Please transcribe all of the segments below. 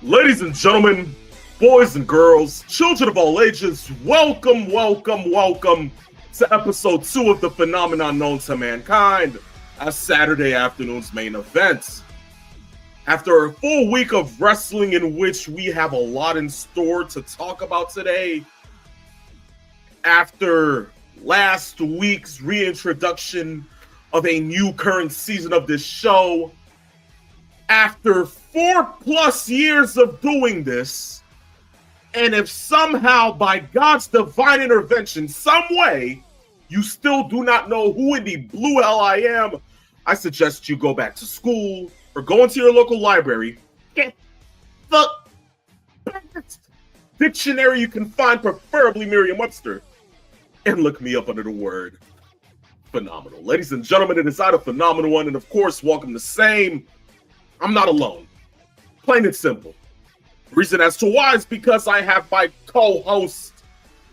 Ladies and gentlemen, boys and girls, children of all ages, welcome to episode 2 of the phenomenon known to mankind as Saturday afternoon's main event. After a full week of wrestling in which we have a lot in store to talk about today, after last week's reintroduction of a new current season of this show, after 4+ years of doing this, and if somehow by God's divine intervention, some way, you still do not know who in the blue hell I am, I suggest you go back to school or go into your local library, get the best dictionary you can find, preferably Merriam-Webster, and look me up under the word phenomenal. Ladies and gentlemen, it is I, the phenomenal one, and of course, welcome to Same. I'm not alone. Plain and simple. Reason as to why is because I have my co-host,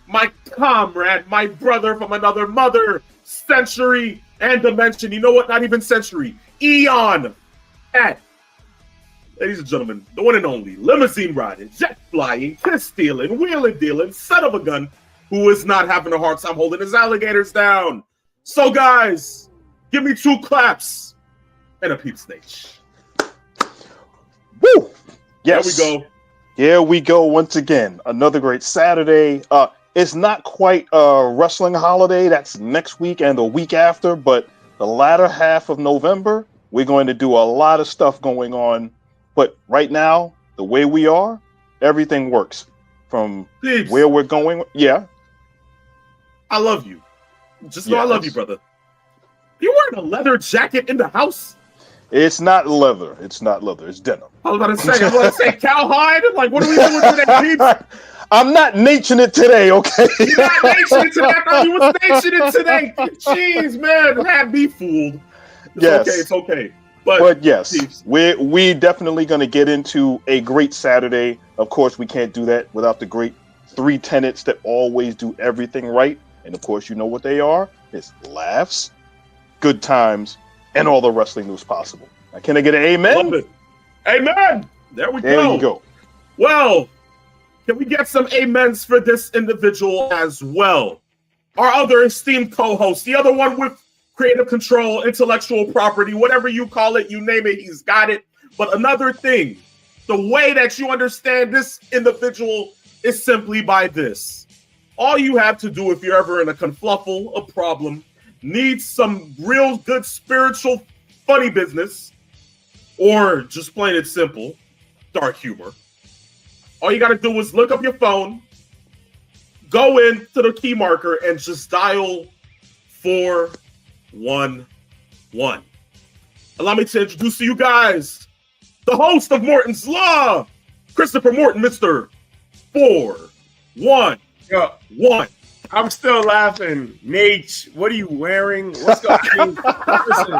my comrade, my brother from another mother, century, and dimension. You know what? Not even century. Eon. At, ladies and gentlemen, the one and only limousine riding, jet flying, kiss stealing, wheeling dealing, son of a gun, who is not having a hard time holding his alligators down. So guys, give me 2 claps and a peep snatch. Woo! Yes. There we go. Here we go once again. Another great Saturday. It's not quite a wrestling holiday. That's next week and the week after, but the latter half of November, we're going to do a lot of stuff going on. But right now, the way we are, everything works. From Peeps, where we're going. Yeah. I love you. Just know I love you, brother. You wearing a leather jacket in the house? It's not leather. It's not leather. It's denim. I was about to say cowhide. Like, what are we doing today, Peeps? I'm not naturing it today, okay? You're not naturing it today. I thought you was naturing it today. Jeez, man, had me fooled. It's okay. But yes, Peeps, we definitely going to get into a great Saturday. Of course, we can't do that without the great 3 tenets that always do everything right. And of course, you know what they are. It's laughs, good times, and all the wrestling news possible. Now, can I get an amen? love it. Amen. There we go. There you go. Well, can we get some amens for this individual as well? Our other esteemed co-host, the other one with creative control, intellectual property, whatever you call it, you name it, he's got it. But another thing, the way that you understand this individual is simply by this. All you have to do if you're ever in a confluffle, a problem, needs some real good spiritual funny business, or just plain and simple, dark humor. All you got to do is look up your phone, go into the key marker, and just dial 411. Allow me to introduce to you guys the host of Morton's Law, Christopher Morton, Mr. 411. Yo, I'm still laughing. Nate, what are you wearing? What's going on? Listen,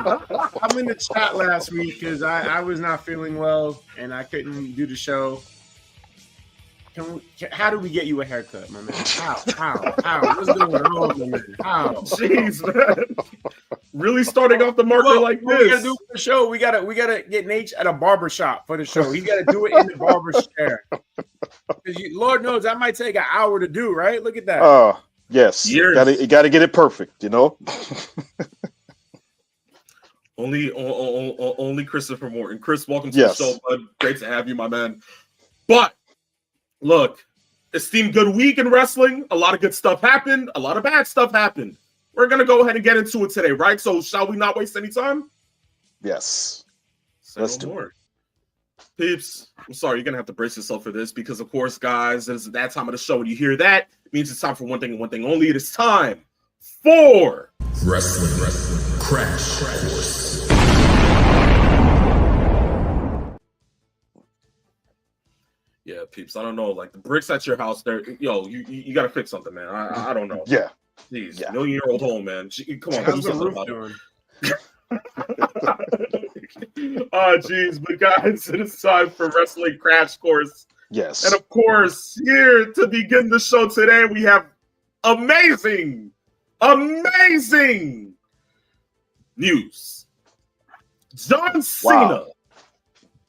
I'm in the chat last week because I was not feeling well and I couldn't do the show. How do we get you a haircut, my man? How? What's going on, my man? How? Jeez, man. Really starting off the marker like this. What we gotta do for the show? We gotta get Nate at a barber shop for the show. He gotta do it in the barber chair. Lord knows that might take an hour to do, right? Look at that. Yes. Years. You gotta get it perfect, you know? Only Christopher Morton. Chris, welcome to the show, bud. Great to have you, my man. But look, esteemed good week in wrestling. A lot of good stuff happened. A lot of bad stuff happened. We're going to go ahead and get into it today, right? So shall we not waste any time? Yes. Let's do more. Peeps, I'm sorry. You're going to have to brace yourself for this because, of course, guys, it's that time of the show. When you hear that, it means it's time for one thing and one thing only. It is time for Wrestling Crash Course. Yeah, Peeps, I don't know. Like, the bricks at your house, you got to fix something, man. I don't know. Yeah. Jeez, yeah. 1,000,000-year-old home, man. Come on, do something about it. Oh, jeez, but guys, it is time for Wrestling Crash Course. Yes. And of course, here to begin the show today, we have amazing news. John Cena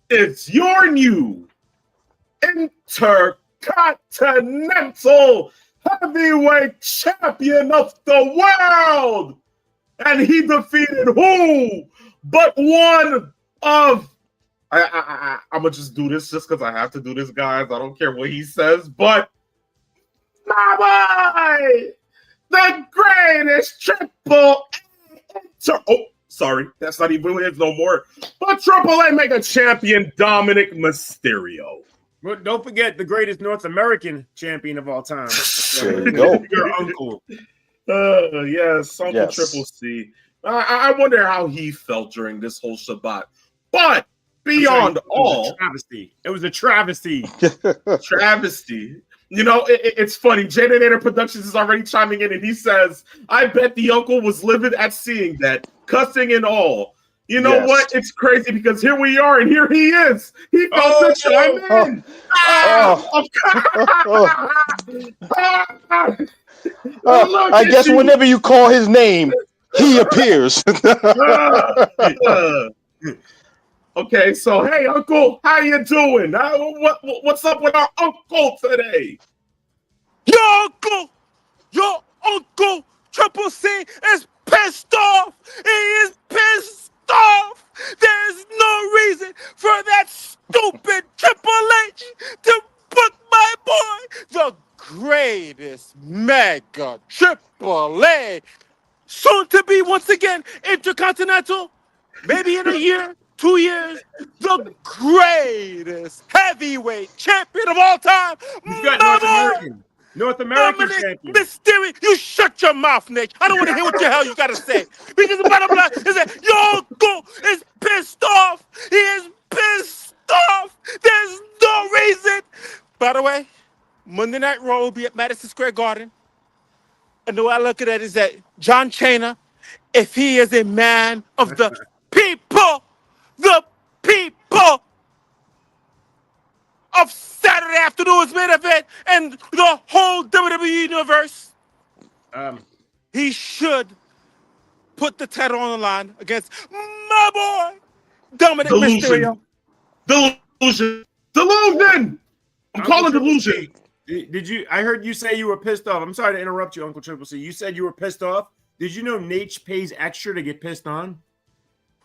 is your new Intercontinental Heavyweight Champion of the world. And he defeated who but one of... I'm going to just do this just because I have to do this, guys. I don't care what he says, but my boy, the greatest triple A... Oh, sorry. That's not even his no more. But Triple A Mega Champion Dominic Mysterio. But don't forget the greatest North American champion of all time. There you go. Your uncle. Yes, Uncle Yes. Triple C. I wonder how he felt during this whole Shabbat. But beyond all, It was a travesty. travesty. You know, it's funny. Jadator Productions is already chiming in, and he says, "I bet the uncle was livid at seeing that, cussing and all." You know Yes. what? It's crazy because here we are, and here he is. He felt to chime in. I guess whenever you call his name, he appears. Okay, so hey, Uncle, how you doing? What's up with our uncle today? Your uncle Triple C is pissed off. He is pissed off. There's no reason for that stupid Triple H to put my boy, the greatest mega Triple A, soon to be once again Intercontinental, maybe in a year, 2 years, the greatest heavyweight champion of all time. You've got North American Dominic champion. Mysterio, you shut your mouth, Nick. I don't want to hear what the hell you got to say. Because the bottom line is that your uncle is pissed off. He is pissed off. There's no reason. By the way, Monday Night Raw will be at Madison Square Garden. And the way I look at it is that John Cena, if he is a man of the people of Saturday afternoon's main event and the whole WWE universe, he should put the title on the line against my boy, Dominic Mysterio. Delusion! I'm calling delusion. Did you? I heard you say you were pissed off. I'm sorry to interrupt you, Uncle Triple C. You said you were pissed off. Did you know Nate pays extra to get pissed on?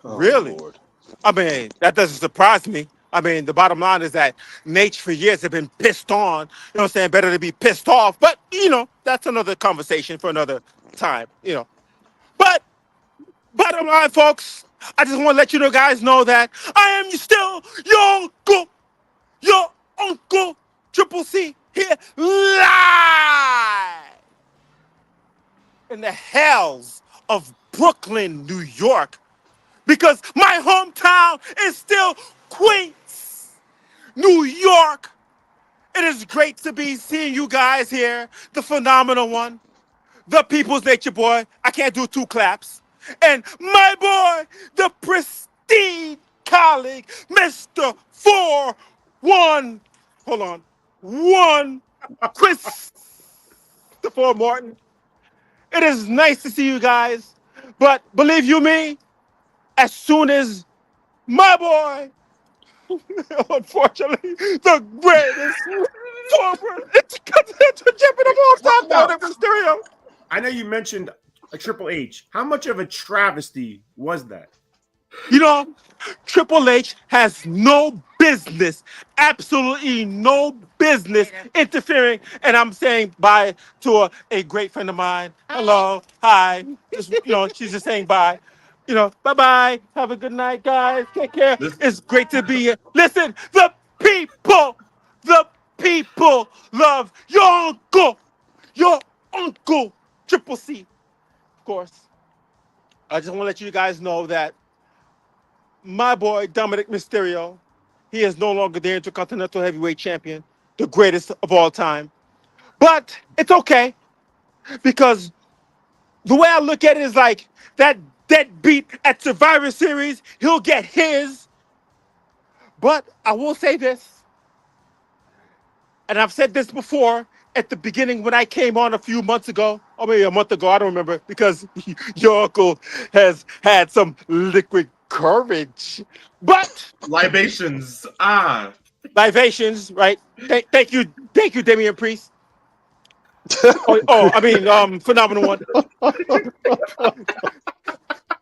Oh, Really? Lord. I mean, that doesn't surprise me. I mean, the bottom line is that Nate for years have been pissed on. You know what I'm saying? Better to be pissed off. But, you know, that's another conversation for another time, you know. But, bottom line, folks, I just want to let you guys know that I am still your uncle Triple C here live in the hells of Brooklyn, New York. Because my hometown is still Queens, New York. It is great to be seeing you guys here, the phenomenal one, the People's Nature Boy. I can't do 2 claps. And my boy, the pristine colleague, Mr. 4-1, Christopher Martin. It is nice to see you guys, but believe you me, as soon as my boy, unfortunately, the greatest former Intercontinental champion of all time, Dominic Mysterio. I know you mentioned a Triple H. How much of a travesty was that? You know, Triple H has no business, absolutely no business interfering. And I'm saying bye to a great friend of mine. Hello, hi. Just, you know, she's just saying bye. You know, bye-bye. Have a good night, guys. Take care. It's great to be here. Listen, the people love your uncle, Triple C. Of course. I just want to let you guys know that my boy, Dominic Mysterio, he is no longer the Intercontinental Heavyweight Champion, the greatest of all time. But it's okay, because the way I look at it is like that deadbeat at Survivor Series, he'll get his. But I will say this, and I've said this before at the beginning when I came on a few months ago, or maybe a month ago, I don't remember, because your uncle has had some liquid courage. But Libations. libations, right? Thank you, Damian Priest. Phenomenal one.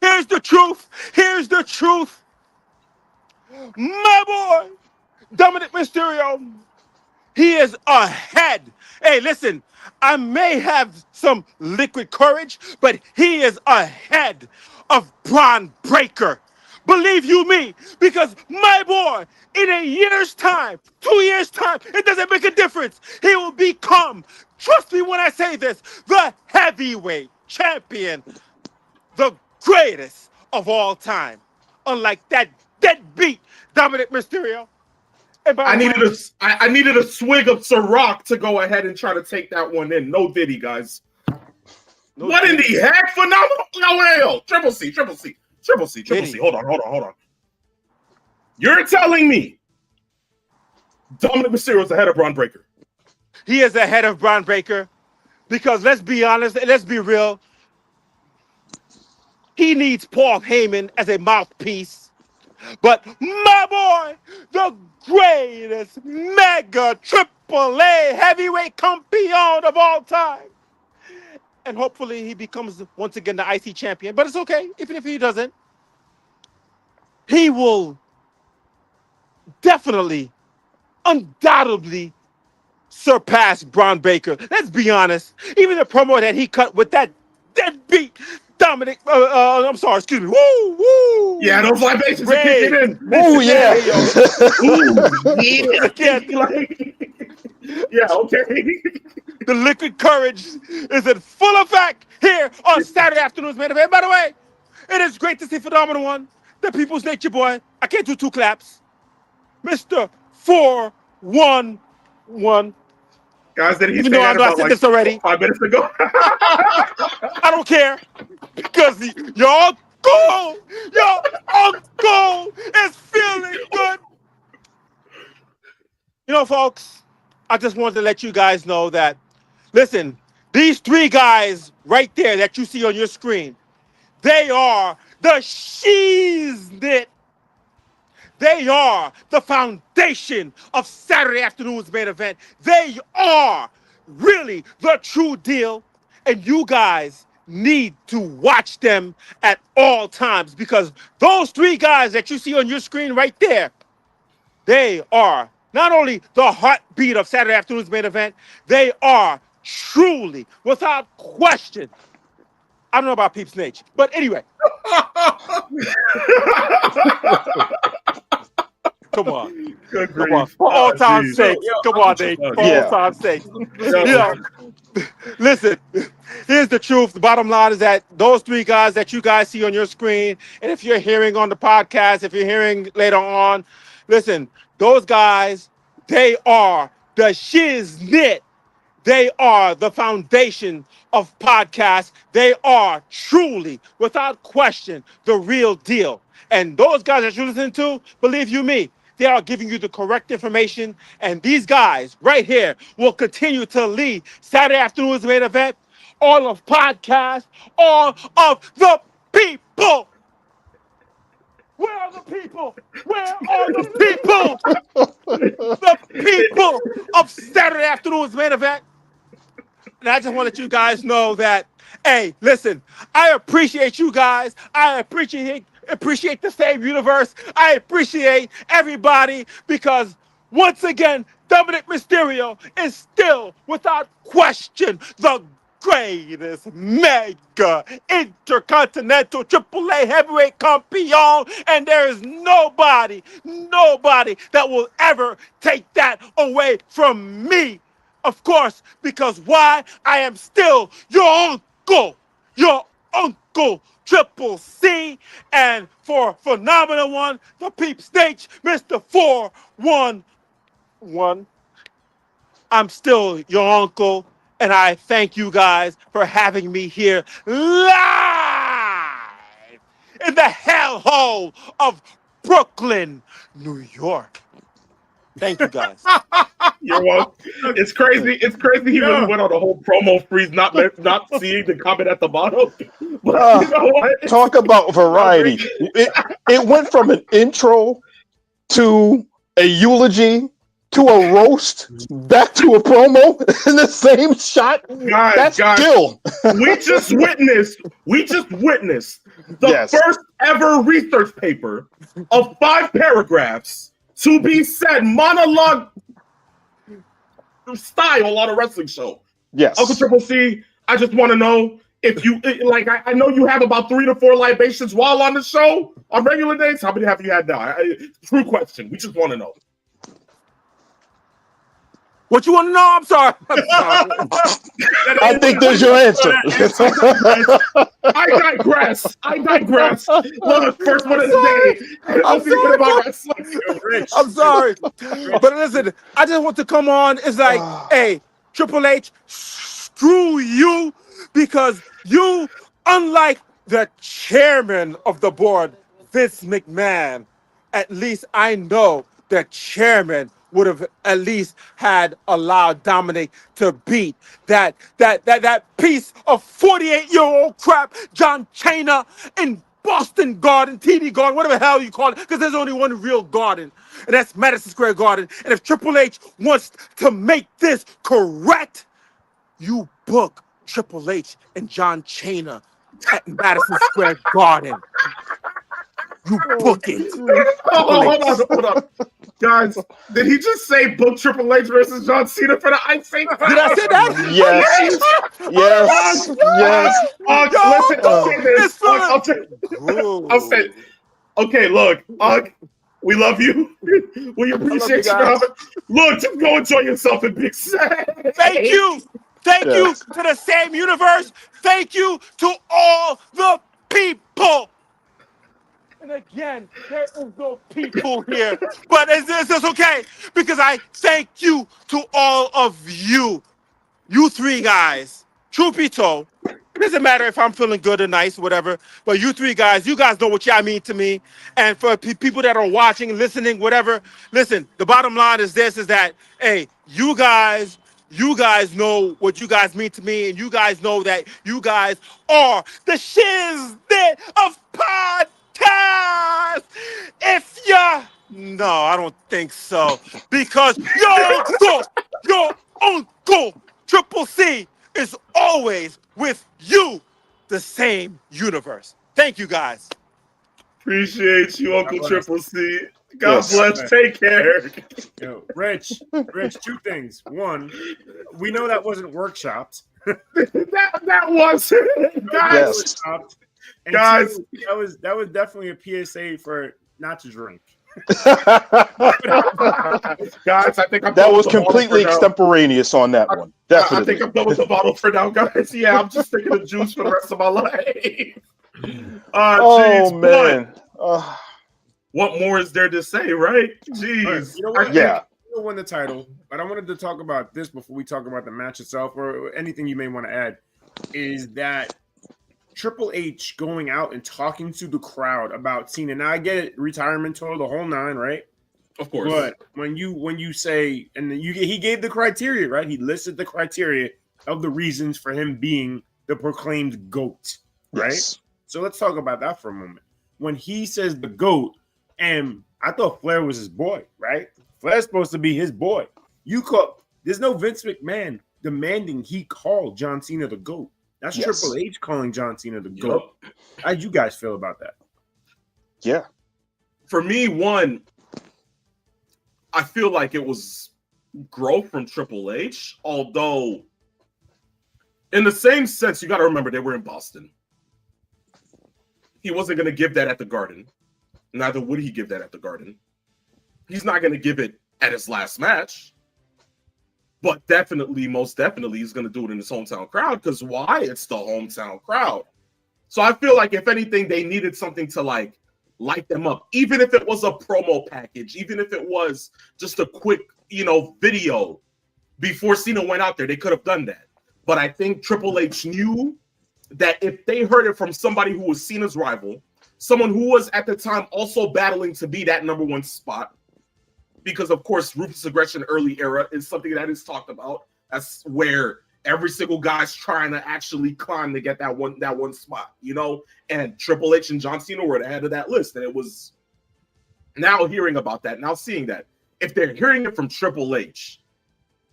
Here's the truth. Here's the truth. My boy, Dominic Mysterio, he is ahead. Hey, listen, I may have some liquid courage, but he is ahead of Braun Breaker. Believe you me, because my boy, in a year's time, 2 years' time, it doesn't make a difference. He will become, trust me when I say this, the heavyweight champion, the greatest of all time. Unlike that deadbeat Dominic Mysterio. And by I the way, needed a swig of Ciroc to go ahead and try to take that one in. No diddy, guys. no What in diddy. the heck? Phenomenal. No, Triple C. Diddy. Hold on. You're telling me Dominic Mysterio is ahead of Braun Breaker? He is ahead of Braun Breaker because let's be honest, let's be real. He needs Paul Heyman as a mouthpiece. But my boy, the greatest mega triple A heavyweight champion of all time. And hopefully he becomes once again the IC champion. But it's okay, even if he doesn't. He will definitely, undoubtedly surpass Braun Breaker. Let's be honest. Even the promo that he cut with that deadbeat Dominic, excuse me. Woo! Yeah, those libations are kicking in. Oh yeah. Yeah, okay. The liquid courage is in full effect here on Saturday afternoon's main event. By the way, it is great to see Phenomenal One, the People's Nature Boy. I can't do 2 claps. Mr. 411. Guys, did he Even say though I that know I about said like this already. 5 minutes ago? I don't care because your uncle is feeling good. You know, folks, I just wanted to let you guys know that, listen, these 3 guys right there that you see on your screen, they are the She's-Knit. They are the foundation of Saturday afternoon's main event. They are really the true deal. And you guys need to watch them at all times because those 3 guys that you see on your screen right there, they are not only the heartbeat of Saturday afternoon's main event, they are truly, without question, I don't know about Peeps Nate, but anyway. Come on. Good Come on. grief. For all time's geez. sake. Come on, Nate. For all time's sake. Listen, here's the truth. The bottom line is that those 3 guys that you guys see on your screen, and if you're hearing on the podcast, if you're hearing later on, listen, those guys, they are the Shiz-Knit. They are the foundation of podcasts. They are truly, without question, the real deal. And those guys that you listen to, believe you me, they are giving you the correct information. And these guys right here will continue to lead Saturday afternoon's main event, all of podcasts, all of the people. Where are the people? Where are the people? The people of Saturday afternoon's main event. And I just want to let you guys know that, hey, listen, I appreciate you guys. I appreciate the same universe. I appreciate everybody because, once again, Dominic Mysterio is still, without question, the greatest mega intercontinental AAA heavyweight champion, and there is nobody that will ever take that away from me. Of course, because why? I am still your uncle, Triple C, and for Phenomenal One, the Peep Stage, Mr. 411. I'm still your uncle, and I thank you guys for having me here live in the hellhole of Brooklyn, New York. Thank you guys. You're welcome. It's crazy. It's crazy. He really went on a whole promo freeze, not seeing the comment at the bottom. But you know what? Talk about variety. It went from an intro to a eulogy to a roast back to a promo in the same shot. That's skill. we just witnessed the first ever research paper of 5 paragraphs to be said monologue style on a wrestling show. Yes. Uncle Triple C, I just want to know if you like. I know you have about 3 to 4 libations while on the show on regular days. How many have you had now? True question. We just want to know. What you want to know? I'm sorry. I think there's your answer. I digress. Look, first one of the day. I'm sorry. But listen, I just want to come on. It's like, hey, Triple H, screw you, because you, unlike the chairman of the board, Vince McMahon, at least I know the chairman would have at least had allowed Dominic to beat that piece of 48-year-old crap, John Cena, in Boston Garden, TD Garden, whatever the hell you call it, because there's only one real garden, and that's Madison Square Garden. And if Triple H wants to make this correct, you book Triple H and John Cena at Madison Square Garden. You book it. Hold on. Guys, did he just say book Triple H versus John Cena for the Ice Did I say that? Yes. I'll say. Okay, look, we love you. We appreciate you. Look, just go enjoy yourself in Big Sad. Thank you to the same universe. Thank you to all the people. And again, there is no people here, but it's okay, because I thank you to all of you 3 guys. Truth be told, it doesn't matter if I'm feeling good or nice, whatever, but you 3 guys, you guys know what y'all mean to me. And for people that are watching, listening, whatever, listen, the bottom line is this, is that, hey, you guys know what you guys mean to me, and you guys know that you guys are the shiznit of podcast. If no, I don't think so, because your uncle Triple C is always with you, the same universe. Thank you, guys. Appreciate you, Uncle Triple C. God bless. Take care. Yo, Rich, 2 things. 1, we know that wasn't workshopped. that was guys. And guys, 2, that was definitely a PSA for not to drink. Guys, I think that was completely extemporaneous on that one. Definitely. I think I'm done with the bottle for now, guys. Yeah, I'm just thinking of juice for the rest of my life. Oh geez, man. What more is there to say, right? Jeez. You know what? Yeah. You won the title, but I wanted to talk about this before we talk about the match itself, or anything you may want to add, is that Triple H going out and talking to the crowd about Cena. Now I get it, retirement tour, the whole 9, right? Of course. But when you say, and he gave the criteria, right? He listed the criteria of the reasons for him being the proclaimed GOAT, right? Yes. So let's talk about that for a moment. When he says the GOAT, and I thought Flair was his boy, right? Flair's supposed to be his boy. There's no Vince McMahon demanding he call John Cena the GOAT. That's Triple H calling John Cena the GOAT. How do you guys feel about that? Yeah. For me, 1, I feel like it was growth from Triple H, although in the same sense, you got to remember they were in Boston. He wasn't going to give that at the Garden. Neither would he give that at the Garden. He's not going to give it at his last match. But most definitely, he's going to do it in his hometown crowd, because why? It's the hometown crowd. So I feel like if anything, they needed something to light them up, even if it was a promo package, even if it was just a quick, video before Cena went out there, they could have done that. But I think Triple H knew that if they heard it from somebody who was Cena's rival, someone who was at the time also battling to be that number 1 spot, because of course ruthless aggression early era is something that is talked about. That's where every single guy's trying to actually climb to get that one spot, and Triple H and John Cena were at the head of that list. And it was now hearing about that, now seeing that, if they're hearing it from Triple H,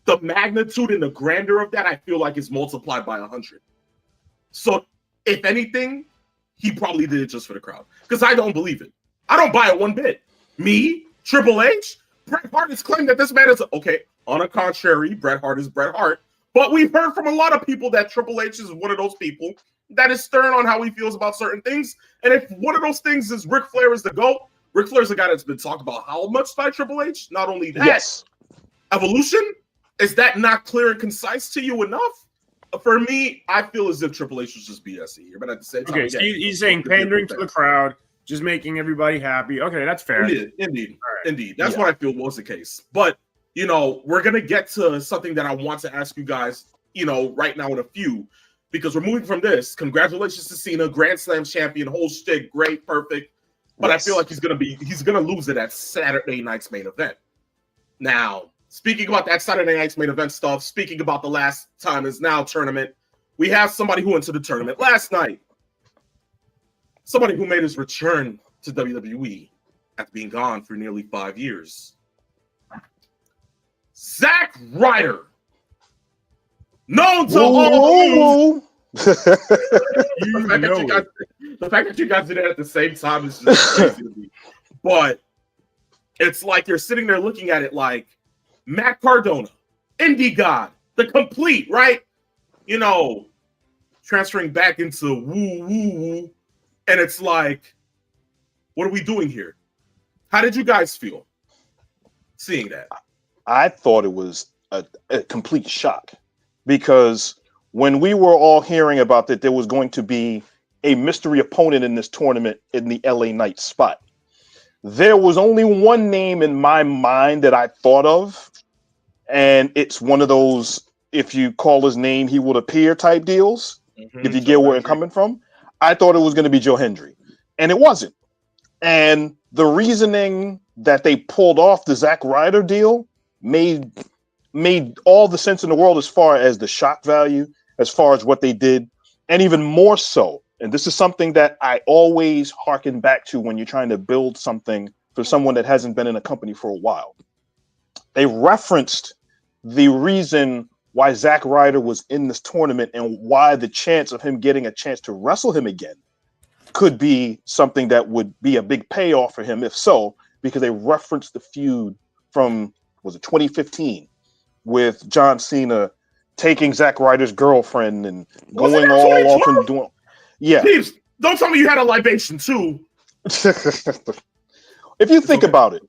the magnitude and the grandeur of that, I feel like is multiplied by 100. So, if anything, he probably did it just for the crowd. Because I don't believe it. I don't buy it one bit. Me, Triple H, Bret Hart has claimed that this man is okay. On the contrary, Bret Hart is Bret Hart. But we've heard from a lot of people that Triple H is one of those people that is stern on how he feels about certain things. And if one of those things is Ric Flair is the GOAT, Ric Flair's a guy that's been talked about how much by Triple H. Not only that, Yes. Evolution, is that not clear and concise to you enough? For me, I feel as if Triple H was just BSing here. But at the same time, Okay, so he's saying pandering to the crowd, just making everybody happy. Okay, that's fair. Indeed. That's what I feel was the case. But, we're going to get to something that I want to ask you guys, right now in a few, because we're moving from this. Congratulations to Cena, Grand Slam champion, whole shtick, great, perfect. But I feel like he's going to lose it at Saturday night's main event. Now, speaking about that Saturday night's main event stuff, speaking about the last time is now tournament, we have somebody who went to the tournament last night. Somebody who made his return to WWE after being gone for nearly 5 years. Zack Ryder. Known to all the fact that you guys did it at the same time is just crazy to me. But it's like you're sitting there looking at it like Matt Cardona, Indie God, the complete, right? Transferring back into woo. And it's like, what are we doing here? How did you guys feel seeing that? I thought it was a complete shock because when we were all hearing about that there was going to be a mystery opponent in this tournament in the LA Knight spot, there was only one name in my mind that I thought of, and it's one of those, if you call his name, he would appear type deals, if you get where I'm coming from. I thought it was going to be Joe Hendry, and it wasn't. And the reasoning that they pulled off the Zack Ryder deal made all the sense in the world as far as the shock value, as far as what they did, and even more so. And this is something that I always hearken back to when you're trying to build something for someone that hasn't been in a company for a while. They referenced the reason why Zack Ryder was in this tournament and why the chance of him getting a chance to wrestle him again could be something that would be a big payoff for him, if so, because they referenced the feud from, was it 2015, with John Cena taking Zack Ryder's girlfriend and going all off and doing... Yeah. Please, don't tell me you had a libation too. If you think about it,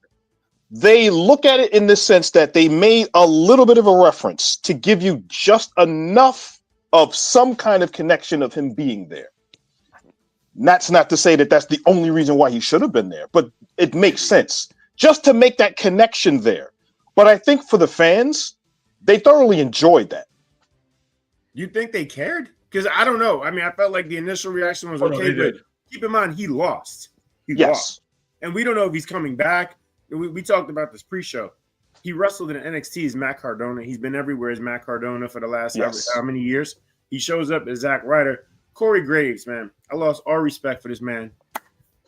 they look at it in the sense that they made a little bit of a reference to give you just enough of some kind of connection of him being there. That's not to say that that's the only reason why he should have been there, but it makes sense just to make that connection there. But I think for the fans, they thoroughly enjoyed that. You think they cared? Because I don't know. I mean, I felt like the initial reaction was okay, but keep in mind, he lost. He lost. And we don't know if he's coming back. We talked about this pre-show. He wrestled in NXT as Matt Cardona. He's been everywhere as Matt Cardona for the last how many years. He shows up as Zack Ryder. Corey Graves, man. I lost all respect for this man.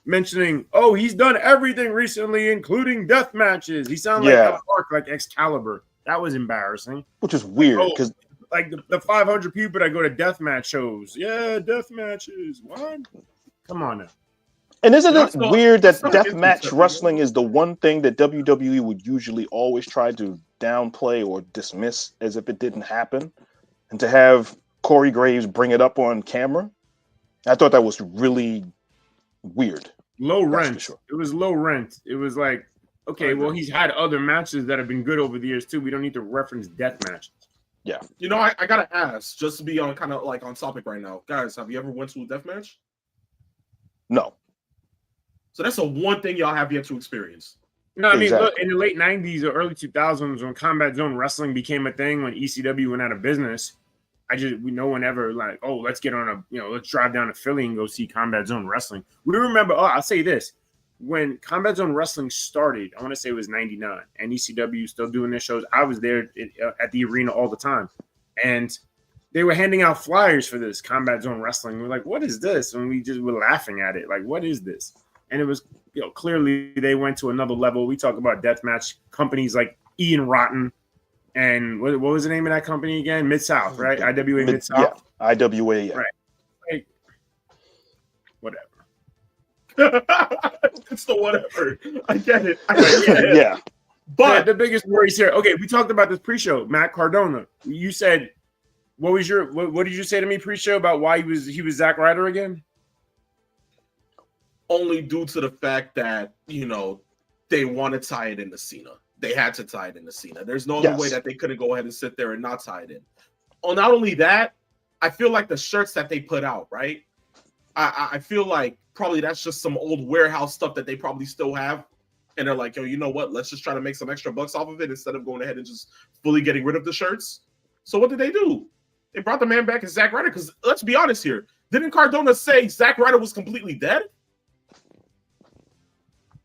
Mentioning, he's done everything recently, including death matches. He sounded like Excalibur. That was embarrassing. Which is weird because like the 500 people that go to death match shows. Yeah, death matches. What? Come on now. And isn't it weird that death match wrestling is the one thing that WWE would usually always try to downplay or dismiss as if it didn't happen? And to have Corey Graves bring it up on camera, I thought that was really weird. Low rent. Sure. It was low rent. It was like, okay, well, he's had other matches that have been good over the years too. We don't need to reference death matches. Yeah. I gotta ask, just to be on kind of like on topic right now, guys, have you ever went to a death match? No. So that's the one thing y'all have yet to experience. No, I mean, look, in the late 90s or early 2000s, when Combat Zone Wrestling became a thing, when ECW went out of business, no one ever like, let's get on let's drive down to Philly and go see Combat Zone Wrestling. We remember, I'll say this. When Combat Zone Wrestling started, I want to say it was 99, and ECW still doing their shows. I was there at the arena all the time. And they were handing out flyers for this Combat Zone Wrestling. We're like, what is this? And we just were laughing at it. Like, what is this? And it was clearly they went to another level. We talk about deathmatch companies like Ian Rotten and what was the name of that company again? Mid South, right? IWA Mid South. Yeah, IWA. Yeah. Right. Like, whatever. It's the whatever. I get it. I get it. Yeah. But the biggest worries here. Okay, we talked about this pre-show. Matt Cardona. You said, what did you say to me pre-show about why he was Zack Ryder again? only due to the fact that, they want to tie it into Cena. They had to tie it into Cena. There's no other way that they couldn't go ahead and sit there and not tie it in. Oh, not only that, I feel like the shirts that they put out, right? I feel like probably that's just some old warehouse stuff that they probably still have. And they're like, yo, you know what? Let's just try to make some extra bucks off of it instead of going ahead and just fully getting rid of the shirts. So what did they do? They brought the man back as Zack Ryder. Because let's be honest here. Didn't Cardona say Zack Ryder was completely dead?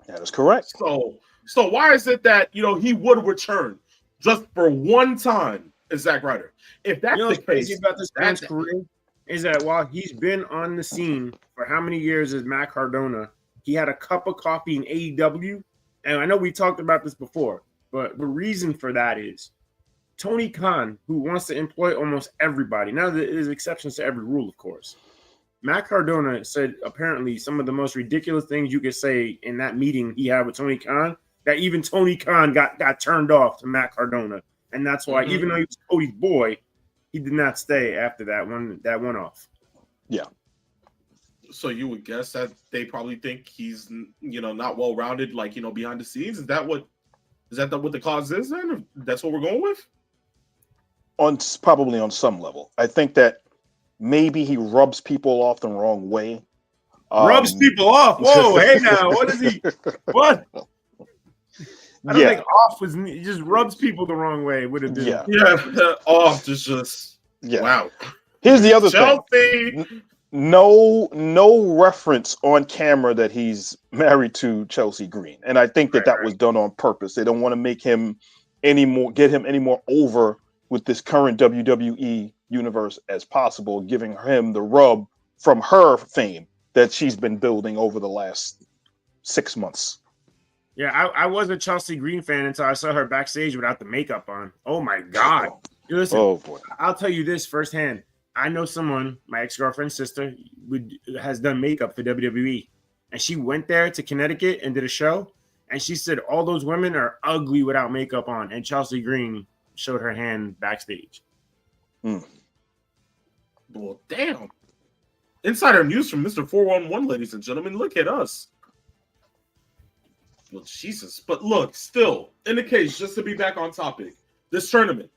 That is correct. So why is it that, he would return just for one time as Zack Ryder? If that's the what's crazy case, about this man's career is that while he's been on the scene for how many years as Matt Cardona, he had a cup of coffee in AEW. And I know we talked about this before, but the reason for that is Tony Khan, who wants to employ almost everybody. Now, there's exceptions to every rule, of course. Matt Cardona said apparently some of the most ridiculous things you could say in that meeting he had with Tony Khan, that even Tony Khan got turned off to Matt Cardona. And that's why, even though he was Cody's boy, he did not stay after that one off. Yeah. So you would guess that they probably think he's, not well-rounded, like, behind the scenes. Is that what the cause is then? That's what we're going with? Probably on some level. I think that maybe he rubs people off the wrong way. Rubs people off. Whoa, hey now, what is he? What? I don't think off was he just rubs people the wrong way. Would have been off is just wow. Here's the other thing. No reference on camera that he's married to Chelsea Green, and I think that was done on purpose. They don't want to make him get him any more over with this current WWE universe as possible, giving him the rub from her fame that she's been building over the last 6 months. Yeah, I was a Chelsea Green fan until I saw her backstage without the makeup on. Oh my God. Listen, boy. I'll tell you this firsthand. I know someone, my ex-girlfriend's sister, has done makeup for WWE. And she went there to Connecticut and did a show. And she said all those women are ugly without makeup on. And Chelsea Green showed her hand backstage. Well, damn. Insider news from Mr. 411, ladies and gentlemen. Look at us. Well, Jesus. But look, still, in the case, just to be back on topic, this tournament,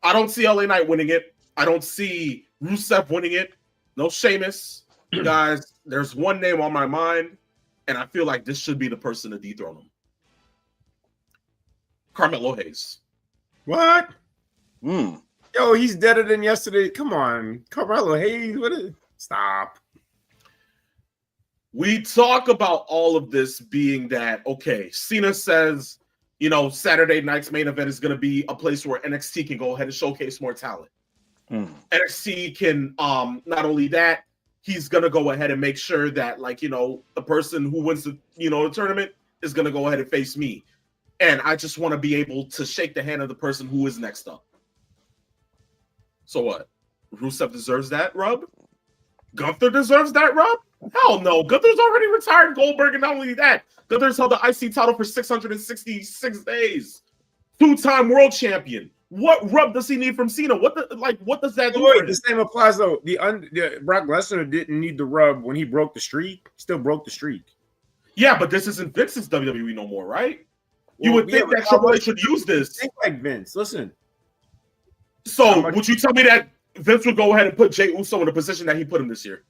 I don't see LA Knight winning it. I don't see Rusev winning it. No Sheamus. Guys, there's one name on my mind, and I feel like this should be the person to dethrone him. Carmelo Hayes. What? Yo, he's deader than yesterday. Come on. Carmelo Hayes. Stop. We talk about all of this being that, okay, Cena says, Saturday night's main event is going to be a place where NXT can go ahead and showcase more talent. NXT can, not only that, he's going to go ahead and make sure that, the person who wins the, the tournament is going to go ahead and face me. And I just want to be able to shake the hand of the person who is next up. So what? Rusev deserves that rub? Gunther deserves that rub? Hell no. Gunther's already retired Goldberg, and not only that, Gunther's held the IC title for 666 days. 2-time world champion. What rub does he need from Cena? What does that do? Wait, the same applies though. Brock Lesnar didn't need the rub when he broke the streak. Still broke the streak. Yeah, but this isn't Vince's WWE no more, right? You would think that Triple H should use this. Think like Vince. Listen. So would you tell me that Vince would go ahead and put Jey Uso in the position that he put him this year?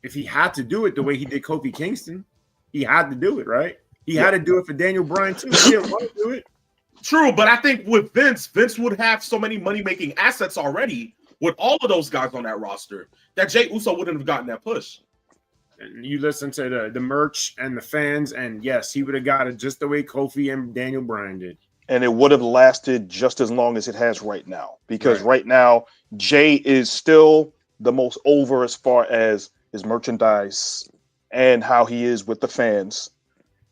If he had to do it the way he did Kofi Kingston, he had to do it, right? He had to do it for Daniel Bryan too. He didn't want to do it. True, but I think with Vince would have so many money-making assets already with all of those guys on that roster that Jey Uso wouldn't have gotten that push. And you listen to the merch and the fans, and yes, he would have got it just the way Kofi and Daniel Bryan did. And it would have lasted just as long as it has right now. Because right now, Jay is still the most over as far as his merchandise and how he is with the fans.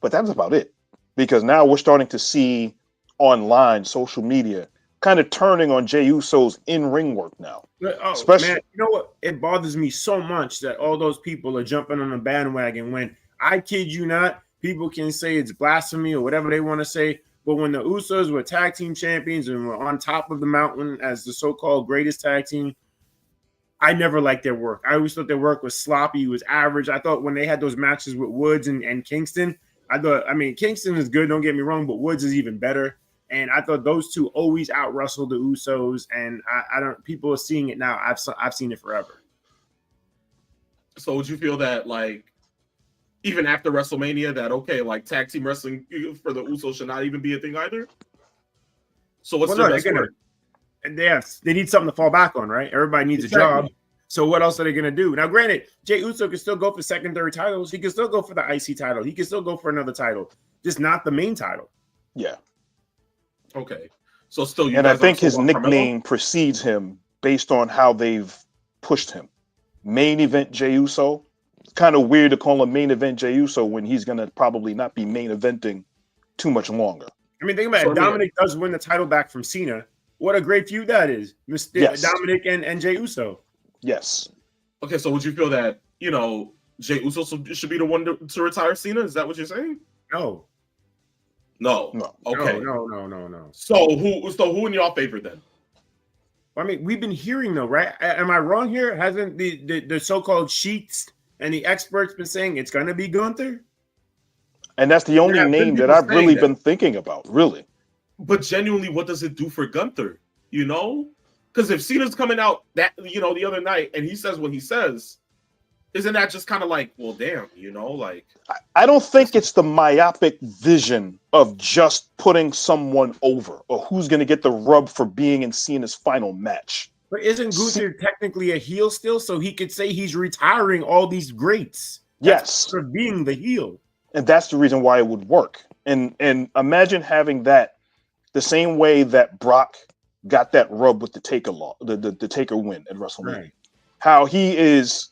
But that's about it. Because now we're starting to see online, social media, kind of turning on Jey Uso's in-ring work now. Man, you know what? It bothers me so much that all those people are jumping on the bandwagon when, I kid you not, people can say it's blasphemy or whatever they want to say, but when the Usos were tag team champions and were on top of the mountain as the so-called greatest tag team, I never liked their work. I always thought their work was sloppy, was average. I thought when they had those matches with Woods and Kingston, Kingston is good, don't get me wrong, but Woods is even better. And I thought those two always out-wrestled the Usos, and I don't. People are seeing it now. I've seen it forever. So would you feel that, like, even after WrestleMania, that like tag team wrestling for the Usos should not even be a thing either? So what's their best work? They need something to fall back on, right? Everybody needs a job. So what else are they going to do? Now, granted, Jey Uso can still go for second, third titles. He can still go for the IC title. He can still go for another title, just not the main title. Yeah. Okay. So still, and I think his nickname precedes him based on how they've pushed him. Main event Jey Uso. It's kind of weird to call him main event Jey Uso when he's going to probably not be main eventing too much longer. I mean, think about it. Dominic does win the title back from Cena. What a great feud that is. Yes. Dominic and Jey Uso. Yes. Okay, so would you feel that, Jey Uso should be the one to retire Cena? Is that what you're saying? No. Okay. No. So who in y'all favor then? I mean, we've been hearing though, right? Am I wrong here? Hasn't the so-called sheets and the experts been saying it's going to be Gunther? And that's the only name that I've really been thinking about, really. But genuinely, what does it do for Gunther? Because if Cena's coming out the other night and he says what he says, isn't that just kind of like, well, damn, like? I don't think it's the myopic vision of just putting someone over or who's going to get the rub for being in Cena's final match. But isn't Gunther technically a heel still? So he could say he's retiring all these greats. Yes. For being the heel. And that's the reason why it would work. And imagine having that the same way that Brock got that rub with the Taker the Taker win at WrestleMania. Right. How he is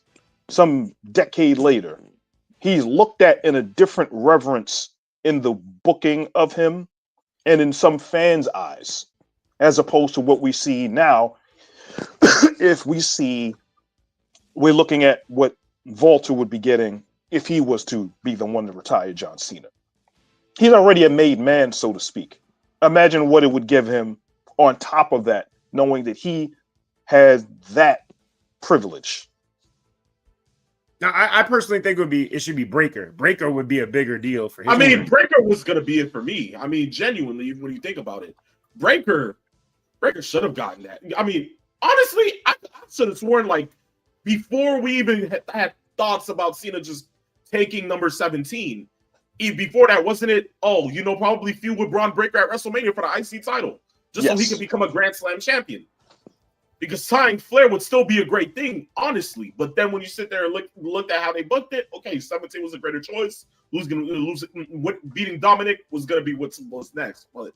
some decade later, he's looked at in a different reverence in the booking of him and in some fans' eyes, as opposed to what we see now. If we're looking at what Walter would be getting if he was to be the one to retire John Cena. He's already a made man, so to speak. Imagine what it would give him on top of that, knowing that he has that privilege. Now, I personally think it should be Breaker. Breaker would be a bigger deal for him. Breaker was going to be it for me. Genuinely, when you think about it, Breaker should have gotten that. Honestly, I should have sworn, like, before we even had thoughts about Cena just taking number 17, before that, wasn't it? Probably feud with Braun Breaker at WrestleMania for the IC title, just so he could become a Grand Slam champion. Because tying Flair would still be a great thing, honestly. But then when you sit there and look at how they booked it, okay, 17 was a greater choice. Who's going to lose it? Beating Dominic was going to be what's next. But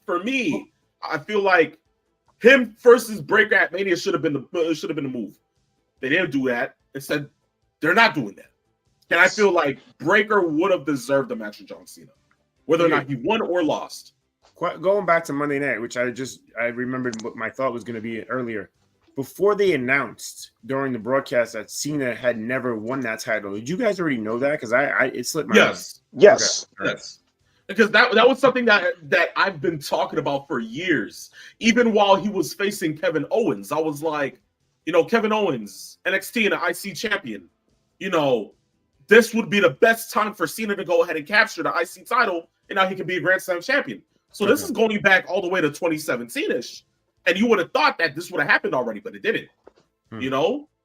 for me, I feel like him versus Breaker at Mania should have been the move. They didn't do that. Instead, they're not doing that. And I feel like Breaker would have deserved a match with John Cena, whether or not he won or lost. Going back to Monday night, which I remembered what my thought was going to be earlier. Before they announced during the broadcast that Cena had never won that title, did you guys already know that? Because it slipped my mind. Yes. Okay. Yes. Because that was something that I've been talking about for years. Even while he was facing Kevin Owens, I was like, Kevin Owens, NXT and an IC champion, this would be the best time for Cena to go ahead and capture the IC title, and now he can be a Grand Slam champion. So this is going back all the way to 2017-ish. And you would have thought that this would have happened already, but it didn't.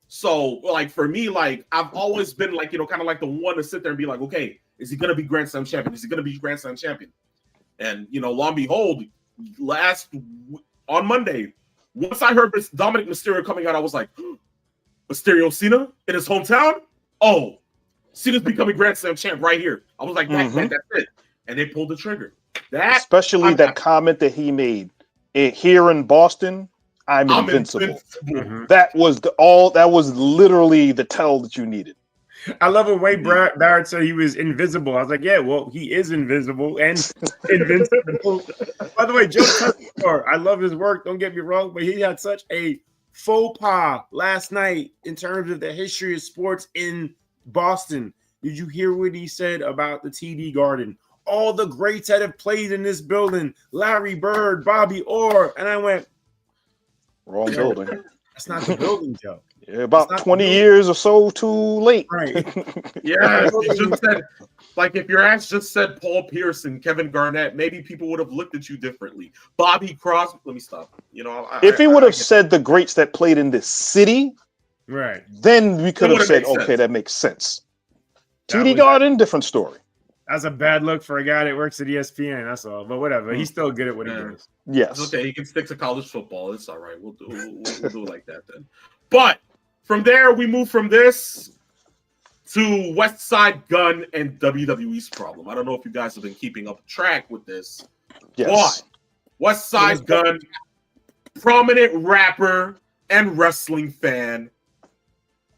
So, like, for me, like, I've always been, like, kind of like the one to sit there and be like, okay, is he going to be Grand Slam champion? Is he going to be Grand Slam champion? And, lo and behold, on Monday, once I heard Dominic Mysterio coming out, I was like, Mysterio Cena in his hometown? Oh, Cena's becoming Grand Slam champ right here. I was like, that's it. And they pulled the trigger. Especially that comment that he made here in Boston, I'm invincible. Mm-hmm. That was literally the tell that you needed. I love when Wade Barrett said he was invisible. I was like, yeah, well, he is invisible and invincible. By the way, Joe Tessitore, I love his work. Don't get me wrong, but he had such a faux pas last night in terms of the history of sports in Boston. Did you hear what he said about the TD Garden? All the greats that have played in this building, Larry Bird, Bobby Orr. And I went, Wrong building. that's not the building, Joe. Yeah, about 20 years or so too late. Right. Yeah, you just said, like, if your ass just said Paul Pierce and Kevin Garnett, maybe people would have looked at you differently. Bobby Crosby, let me stop. You know, if he would have said the greats that played in this city, right, then we could have said, okay, that makes sense. That TD Garden, different story. That's a bad look for a guy that works at ESPN. That's all. But whatever. He's still good at what he does. Yes. It's okay. He can stick to college football. It's all right. We'll do it like that then. But from there, we move from this to West Side Gun and WWE's problem. I don't know if you guys have been keeping up track with this. Yes. But West Side Gun, prominent rapper and wrestling fan.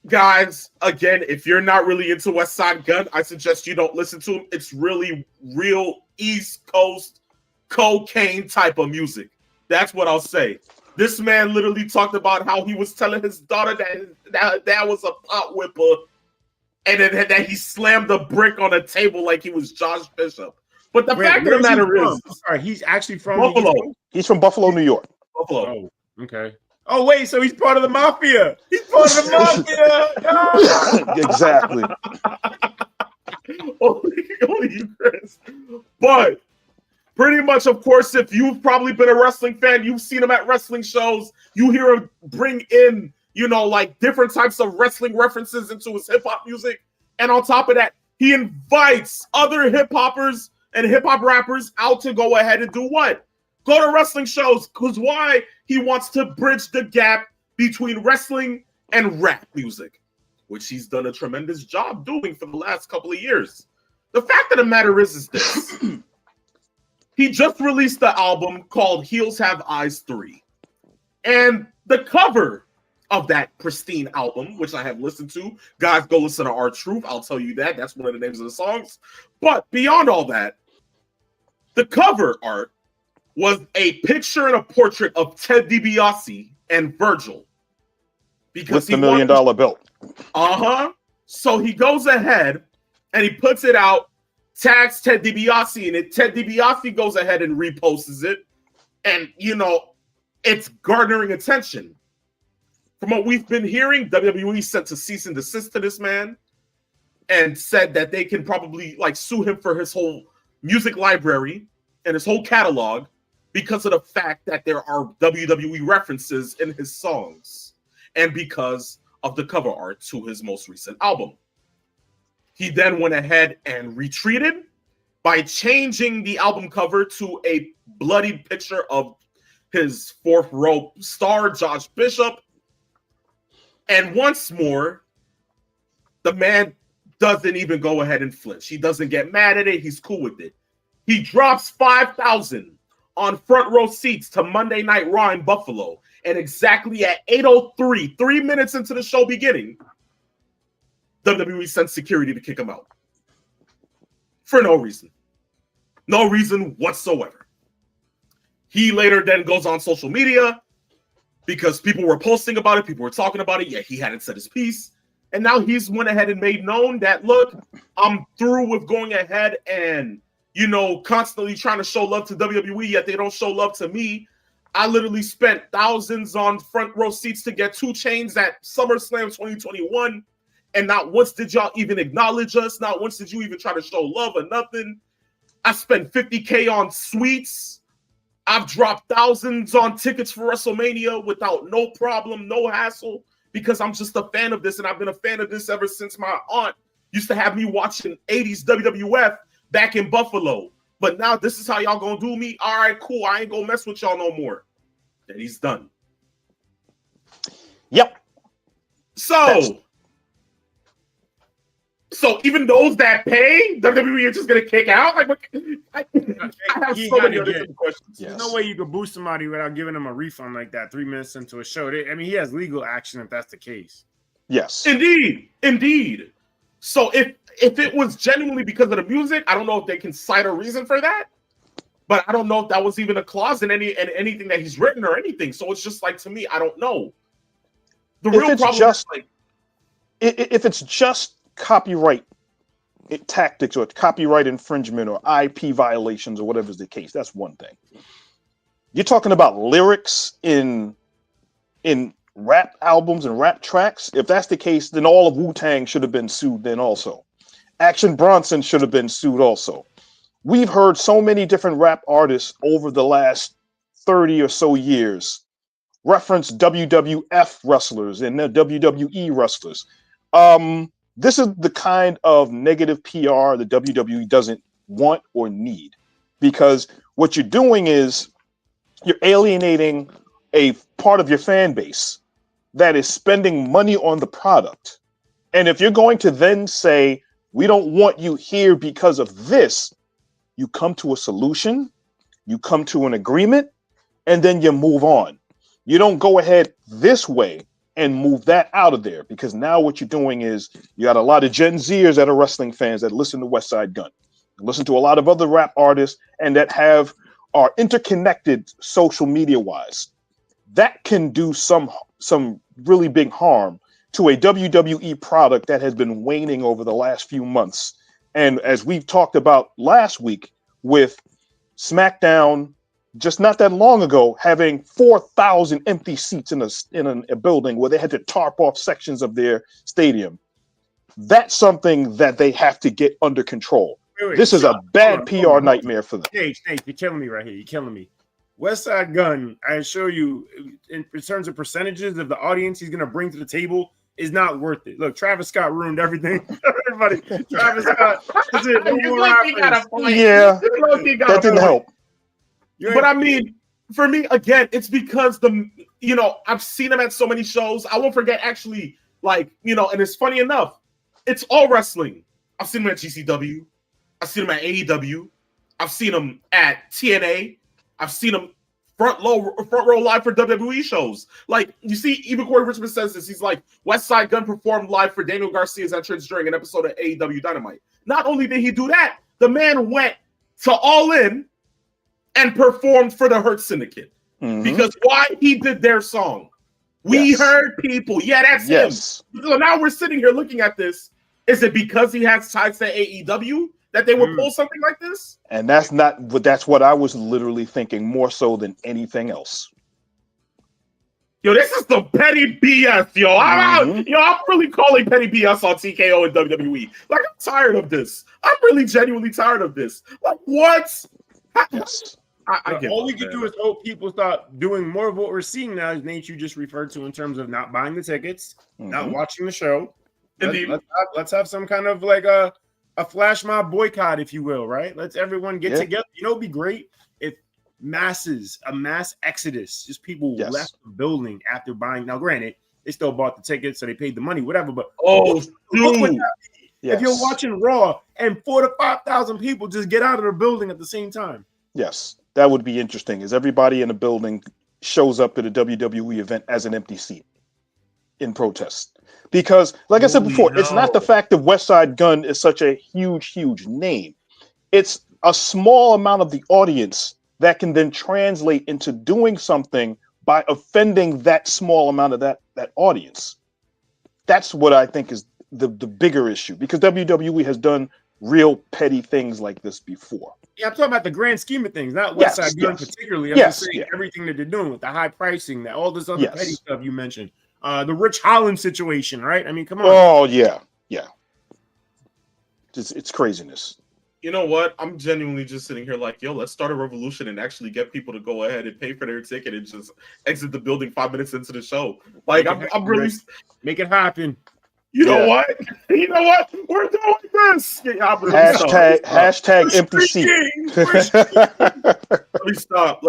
Guys, again, if you're not really into West Side Gun, I suggest you don't listen to him. It's really real East Coast cocaine type of music. That's what I'll say. This man literally talked about how he was telling his daughter that was a pot whipper, and then that he slammed a brick on a table like he was Josh Bishop. But the fact of the matter is, sorry, he's actually from Buffalo. He's from Buffalo, New York. Buffalo. Oh, okay. Oh, wait, so he's part of the mafia. He's part of the mafia. Exactly. only you, Chris. But pretty much, of course, if you've probably been a wrestling fan, you've seen him at wrestling shows, you hear him bring in, you know, like different types of wrestling references into his hip-hop music. And on top of that, he invites other hip-hoppers and hip-hop rappers out to go ahead and do what? Go to wrestling shows. Because why? He wants to bridge the gap between wrestling and rap music, which he's done a tremendous job doing for the last couple of years. The fact of the matter is this. He just released the album called Heels Have Eyes 3. And the cover of that pristine album, which I have listened to, guys, go listen to Our Truth. I'll tell you that. That's one of the names of the songs. But beyond all that, the cover art was a picture and a portrait of Ted DiBiase and Virgil. Because with the $1 million belt. Uh-huh. So he goes ahead and he puts it out, tags Ted DiBiase in it. Ted DiBiase goes ahead and reposts it. And, you know, it's garnering attention. From what we've been hearing, WWE sent a cease and desist to this man and said that they can probably like sue him for his whole music library and his whole catalog because of the fact that there are WWE references in his songs and because of the cover art to his most recent album. He then went ahead and retreated by changing the album cover to a bloodied picture of his fourth row star, Josh Bishop. And once more, the man doesn't even go ahead and flinch. He doesn't get mad at it. He's cool with it. He drops $5,000 on front row seats to Monday Night Raw in Buffalo. And exactly at 8:03, 3 minutes into the show beginning, WWE sent security to kick him out. For no reason. No reason whatsoever. He later then goes on social media because people were posting about it, people were talking about it, yet he hadn't said his piece. And now he's went ahead and made known that, look, I'm through with going ahead and, you know, constantly trying to show love to WWE, yet they don't show love to me. I literally spent thousands on front row seats to get 2 chains at SummerSlam 2021. And not once did y'all even acknowledge us. Not once did you even try to show love or nothing. I spent $50K on suites. I've dropped thousands on tickets for WrestleMania without no problem, no hassle, because I'm just a fan of this. And I've been a fan of this ever since my aunt used to have me watching 80s WWF back in Buffalo. But now this is how y'all gonna do me? All right, cool. I ain't gonna mess with y'all no more. And he's done. Yep. So even those that pay, WWE are just gonna kick out? Like, what? I have so many other questions. There's no way you could boost somebody without giving them a refund like that 3 minutes into a show. I mean, he has legal action if that's the case. Yes. Indeed. So if it was genuinely because of the music, I don't know if they can cite a reason for that. But I don't know if that was even a clause in anything that he's written or anything. So it's just like, to me, I don't know. The real problem is like, if it's just copyright tactics or copyright infringement or IP violations or whatever is the case, that's one thing. You're talking about lyrics in rap albums and rap tracks. If that's the case, then all of Wu-Tang should have been sued then also. Action Bronson should have been sued also. We've heard so many different rap artists over the last 30 or so years reference WWF wrestlers and the WWE wrestlers. This is the kind of negative PR the WWE doesn't want or need, because what you're doing is you're alienating a part of your fan base that is spending money on the product. And if you're going to then say, we don't want you here because of this, you come to a solution, you come to an agreement, and then you move on. You don't go ahead this way and move that out of there, because now what you're doing is you got a lot of Gen Zers that are wrestling fans that listen to West Side Gun, listen to a lot of other rap artists, and that are interconnected social media wise. That can do some really big harm to a WWE product that has been waning over the last few months. And as we've talked about last week with SmackDown, just not that long ago, having 4,000 empty seats in a building where they had to tarp off sections of their stadium. That's something that they have to get under control. Wait, this is a bad PR nightmare for them. Nate, you're killing me right here. You're killing me. West Side Gun, I assure you, in terms of percentages of the audience he's going to bring to the table, is not worth it. Look, Travis Scott ruined everything. Everybody, Travis Scott. That's it. No more rappers. Yeah, that didn't help. But I mean, for me, again, it's because I've seen him at so many shows. I won't forget, actually, and it's funny enough, it's all wrestling. I've seen him at GCW. I've seen him at AEW. I've seen him at TNA. I've seen him front row live for WWE shows. Like, you see, even Corey Richmond says this. He's like, West Side Gun performed live for Daniel Garcia's entrance during an episode of AEW Dynamite. Not only did he do that, the man went to All In and performed for the Hurt Syndicate. Mm-hmm. Because why? He did their song. We heard people. Yeah, that's him. So now we're sitting here looking at this. Is it because he has ties to AEW that they would pull something like this? And that's what I was literally thinking, more so than anything else. Yo, this is the petty BS, yo. I'm really calling petty BS on TKO and WWE. Like, I'm tired of this. I'm really genuinely tired of this. Like, what? All we can do is hope people start doing more of what we're seeing now, as Nate, you just referred to, in terms of not buying the tickets, not watching the show. Let's have some kind of like a flash mob boycott, if you will, right? Let's everyone get together. It'd be great if a mass exodus, just people left the building after buying. Now, granted, they still bought the tickets, so they paid the money, whatever. But look what that if you're watching Raw and 4,000 to 5,000 people just get out of the building at the same time. Yes, that would be interesting. As everybody in the building shows up at a WWE event as an empty seat in protest. Because, like I said before, it's not the fact that West Side Gun is such a huge, huge name. It's a small amount of the audience that can then translate into doing something by offending that small amount of that audience. That's what I think is the bigger issue, because WWE has done real petty things like this before. Yeah, I'm talking about the grand scheme of things, not West Side Gun particularly. I'm just saying everything that they're doing with the high pricing, that all this other petty stuff you mentioned. The Rich Holland situation, right? I mean, come on. Oh, yeah. It's craziness. You know what? I'm genuinely just sitting here like, yo, let's start a revolution and actually get people to go ahead and pay for their ticket and just exit the building 5 minutes into the show. Like, I'm really... Make it happen. You know what? We're doing this. Hashtag empty seat. Let me stop,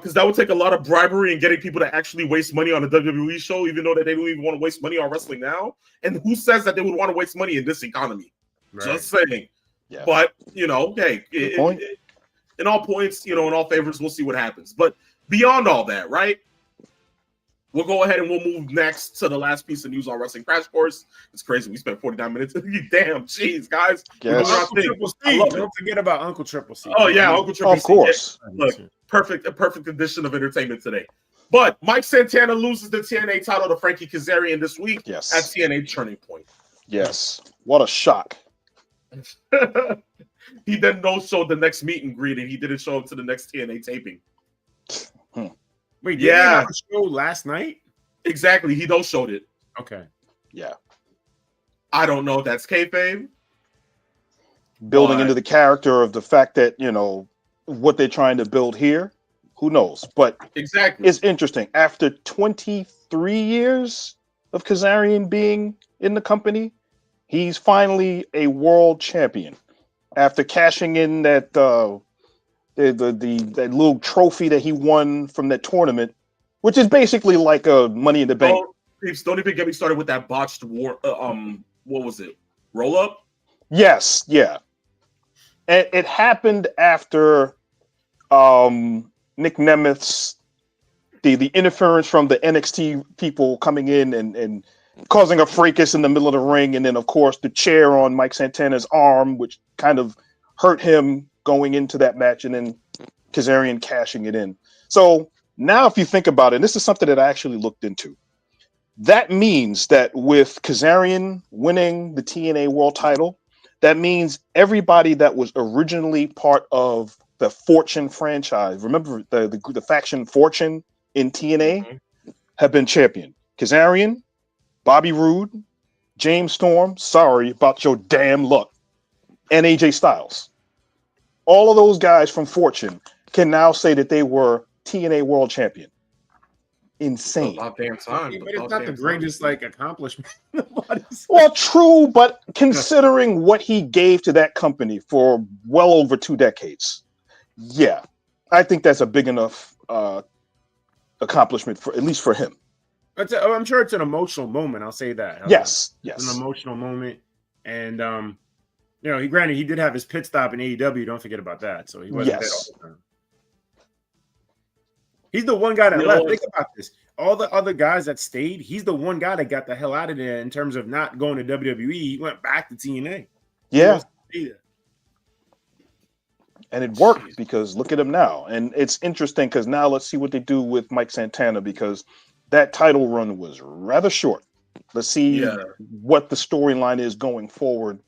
because that would take a lot of bribery and getting people to actually waste money on a WWE show, even though that they don't even want to waste money on wrestling now. And who says that they would want to waste money in this economy? Right. Just saying. Yeah. But, hey, in all points, in all favors, we'll see what happens. But beyond all that, right? We'll go ahead and we'll move next to the last piece of news on Wrestling Crash Course. It's crazy. We spent 49 minutes. Damn, jeez, guys. Yes. Uncle Triple C. Don't forget about Uncle Triple C. Oh, yeah, Uncle Triple C. Of course. Yeah. Look, a perfect addition of entertainment today. But Mike Santana loses the TNA title to Frankie Kazarian this week at TNA Turning Point. Yes. What a shock. He then no-showed the next meet and greet, and he didn't show up to the next TNA taping. Wait, did he have a show last night? Exactly. He no-showed it. Okay. Yeah. I don't know if that's kayfabe. Building into the character of the fact that, what they're trying to build here, who knows? But exactly, it's interesting. After 23 years of Kazarian being in the company, he's finally a world champion. After cashing in that the little trophy that he won from that tournament, which is basically like a Money in the Bank. Don't even get me started with that botched war. What was it? Roll up? Yes, yeah. And it happened after Nick Nemeth's the interference from the NXT people coming in and causing a fracas in the middle of the ring, and then of course the chair on Mike Santana's arm, which kind of hurt him going into that match, and then Kazarian cashing it in. So now, if you think about it, this is something that I actually looked into. That means that with Kazarian winning the TNA World Title, that means everybody that was originally part of the Fortune franchise, remember the faction Fortune in TNA, have been champion. Kazarian, Bobby Roode, James Storm, sorry about your damn luck, and AJ Styles. All of those guys from Fortune can now say that they were TNA World Champion. Insane. About damn time. But it's not the greatest accomplishment. Well, true, but considering what he gave to that company for well over 2 decades, yeah, I think that's a big enough accomplishment for at least for him. I'm sure it's an emotional moment. I'll say that. Yes. It's an emotional moment, and he did have his pit stop in AEW. Don't forget about that. So he wasn't there all the time. He's the one guy that left. Think about this. All the other guys that stayed, he's the one guy that got the hell out of there in terms of not going to WWE. He went back to TNA. Yeah. And it worked because look at him now. And it's interesting because now let's see what they do with Mike Santana, because that title run was rather short. Let's see what the storyline is going forward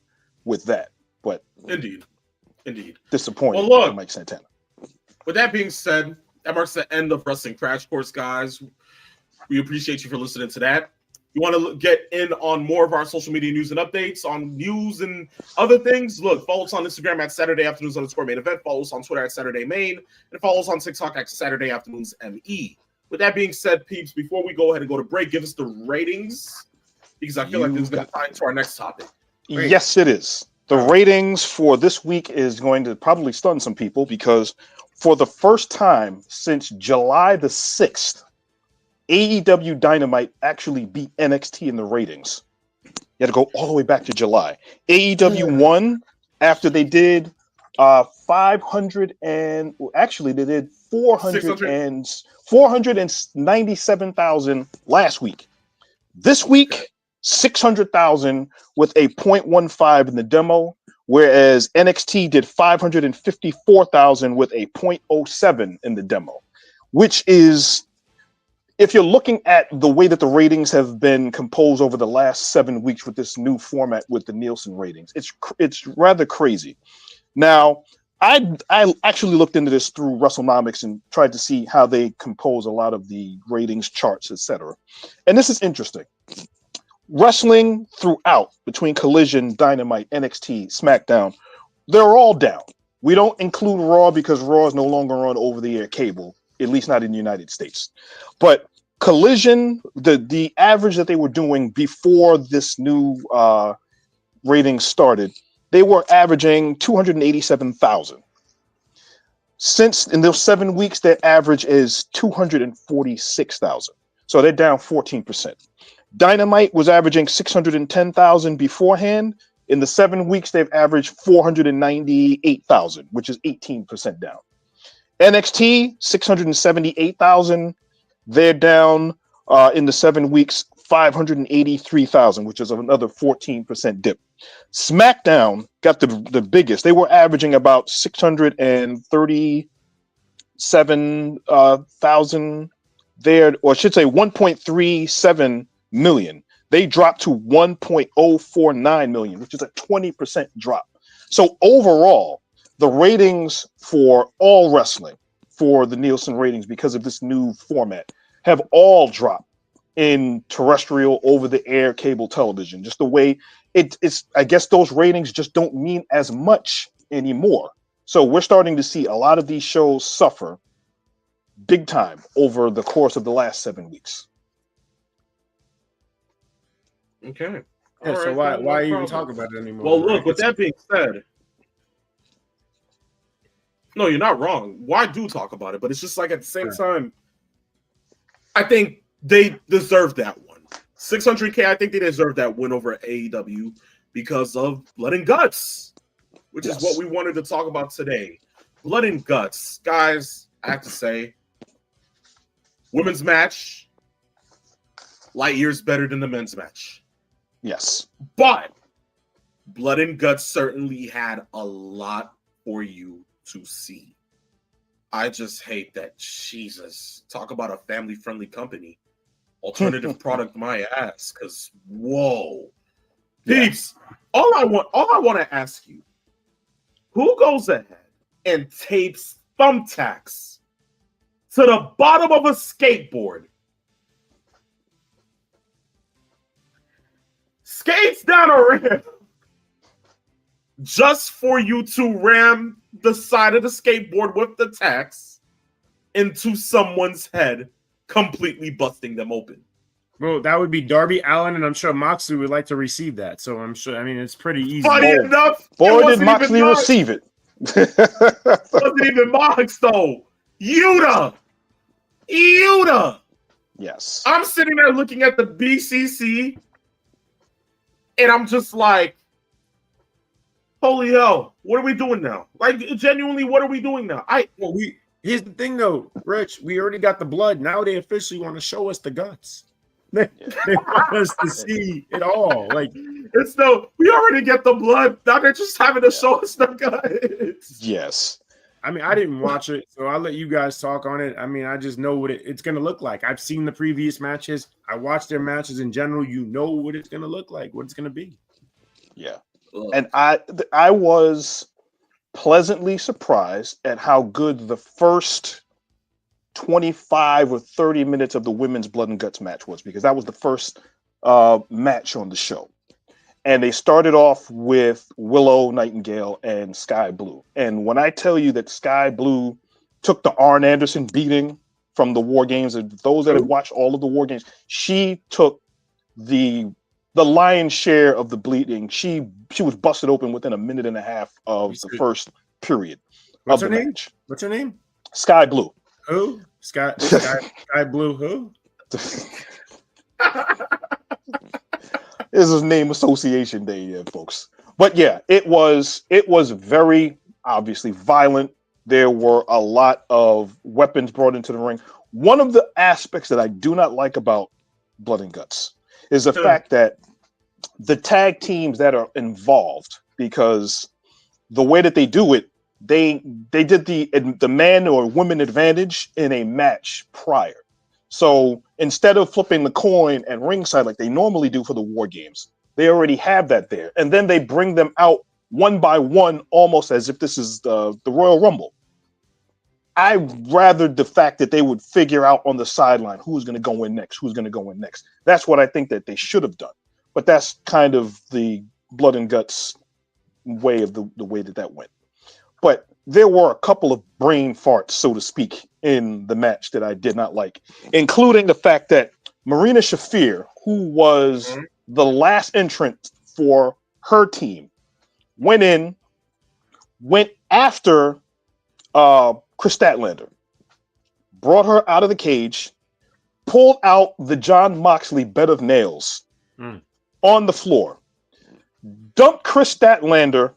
with that. But Indeed. Disappointing for Mike Santana. With that being said, that marks the end of Wrestling Crash Course, guys. We appreciate you for listening to that. You want to get in on more of our social media news and updates on news and other things? Look, follow us on Instagram at Saturday Afternoons _main event. Follow us on Twitter at Saturday Main. And follow us on TikTok at Saturday Afternoons ME. With that being said, peeps, before we go ahead and go to break, give us the ratings, because I feel like this is going to tie into our next topic. Yes, it is. The ratings for this week is going to probably stun some people, because for the first time since July the 6th, AEW Dynamite actually beat NXT in the ratings. You had to go all the way back to July. AEW won after they did 497,000 last week. This week, 600,000 with a 0.15 in the demo, whereas NXT did 554,000 with a 0.07 in the demo, which is, if you're looking at the way that the ratings have been composed over the last 7 weeks with this new format with the Nielsen ratings, it's rather crazy. Now, I actually looked into this through WrestleNomics and tried to see how they compose a lot of the ratings charts, etc. And this is interesting. Wrestling throughout, between Collision, Dynamite, NXT, SmackDown, they're all down. We don't include Raw because Raw is no longer on over-the-air cable, at least not in the United States. But Collision, the average that they were doing before this new rating started, they were averaging 287,000. Since in those 7 weeks, their average is 246,000. So they're down 14%. Dynamite was averaging 610,000 beforehand. In the 7 weeks, they've averaged 498,000, which is 18% down. NXT, 678,000. They're down In the 7 weeks, 583,000, which is another 14% dip. SmackDown got the biggest. They were averaging about 637,000 there, or I should say 1.37 million. They dropped to 1.049 million, which is a 20% drop. So overall, the ratings for all wrestling, for the Nielsen ratings, because of this new format, have all dropped in terrestrial, over-the-air cable television. Just the way it's, I guess those ratings just don't mean as much anymore. So we're starting to see a lot of these shows suffer big time over the course of the last 7 weeks. Okay. Yeah, so why even talk about it anymore? Well, look, with that being said, no, you're not wrong. Why do talk about it? But it's just like at the same time, I think they deserve that one. 600K, I think they deserve that win over AEW because of Blood and Guts, which is what we wanted to talk about today. Blood and Guts. Guys, I have to say, women's match, light years better than the men's match. Yes. But Blood and Guts certainly had a lot for you to see. I just hate that. Jesus. Talk about a family-friendly company. Alternative product, my ass. Because, whoa. Peeps, all I want to ask you, who goes ahead and tapes thumbtacks to the bottom of a skateboard, skates down a ramp just for you to ram the side of the skateboard with the tacks into someone's head, completely busting them open? Well, that would be Darby Allin, and I'm sure Moxley would like to receive that. So I'm sure, I mean, it's pretty easy. Funny enough, boy, did Moxley receive it. It wasn't even Mox, though. Yuta. Yes. I'm sitting there looking at the BCC, and I'm just like, holy hell, what are we doing now? Like, genuinely, what are we doing now? Here's the thing, though, Rich. We already got the blood. Now they officially want to show us the guts. They want us to see it all. Like, it's no, we already get the blood. Now they're just having to show us the guts. Yes. I mean, I didn't watch it, so I'll let you guys talk on it. I mean, I just know what it's going to look like. I've seen the previous matches. I watched their matches in general. You know what it's going to look like, what it's going to be. Yeah. And I was pleasantly surprised at how good the first 25 or 30 minutes of the women's Blood and Guts match was, because that was the first match on the show. And they started off with Willow Nightingale and Sky Blue. And when I tell you that Sky Blue took the Arn Anderson beating from the War Games, and those that have watched all of the War Games, she took the lion's share of the bleeding. She was busted open within a minute and a half of the first period of the match. What's her name? Sky Blue. Who? Sky Blue who? This is name association day, folks. But yeah, it was very obviously violent. There were a lot of weapons brought into the ring. One of the aspects that I do not like about Blood and Guts is the fact that the tag teams that are involved, because the way that they do it, they did the man or woman advantage in a match prior. So instead of flipping the coin at ringside like they normally do for the War Games, they already have that there. And then they bring them out one by one, almost as if this is the Royal Rumble. I rather the fact that they would figure out on the sideline who's going to go in next. That's what I think that they should have done. But that's kind of the Blood and Guts way of the way that went. But there were a couple of brain farts, so to speak, in the match that I did not like, including the fact that Marina Shafir, who was the last entrant for her team, went after Chris Statlander, brought her out of the cage, pulled out the John Moxley bed of nails on the floor, dumped Chris Statlander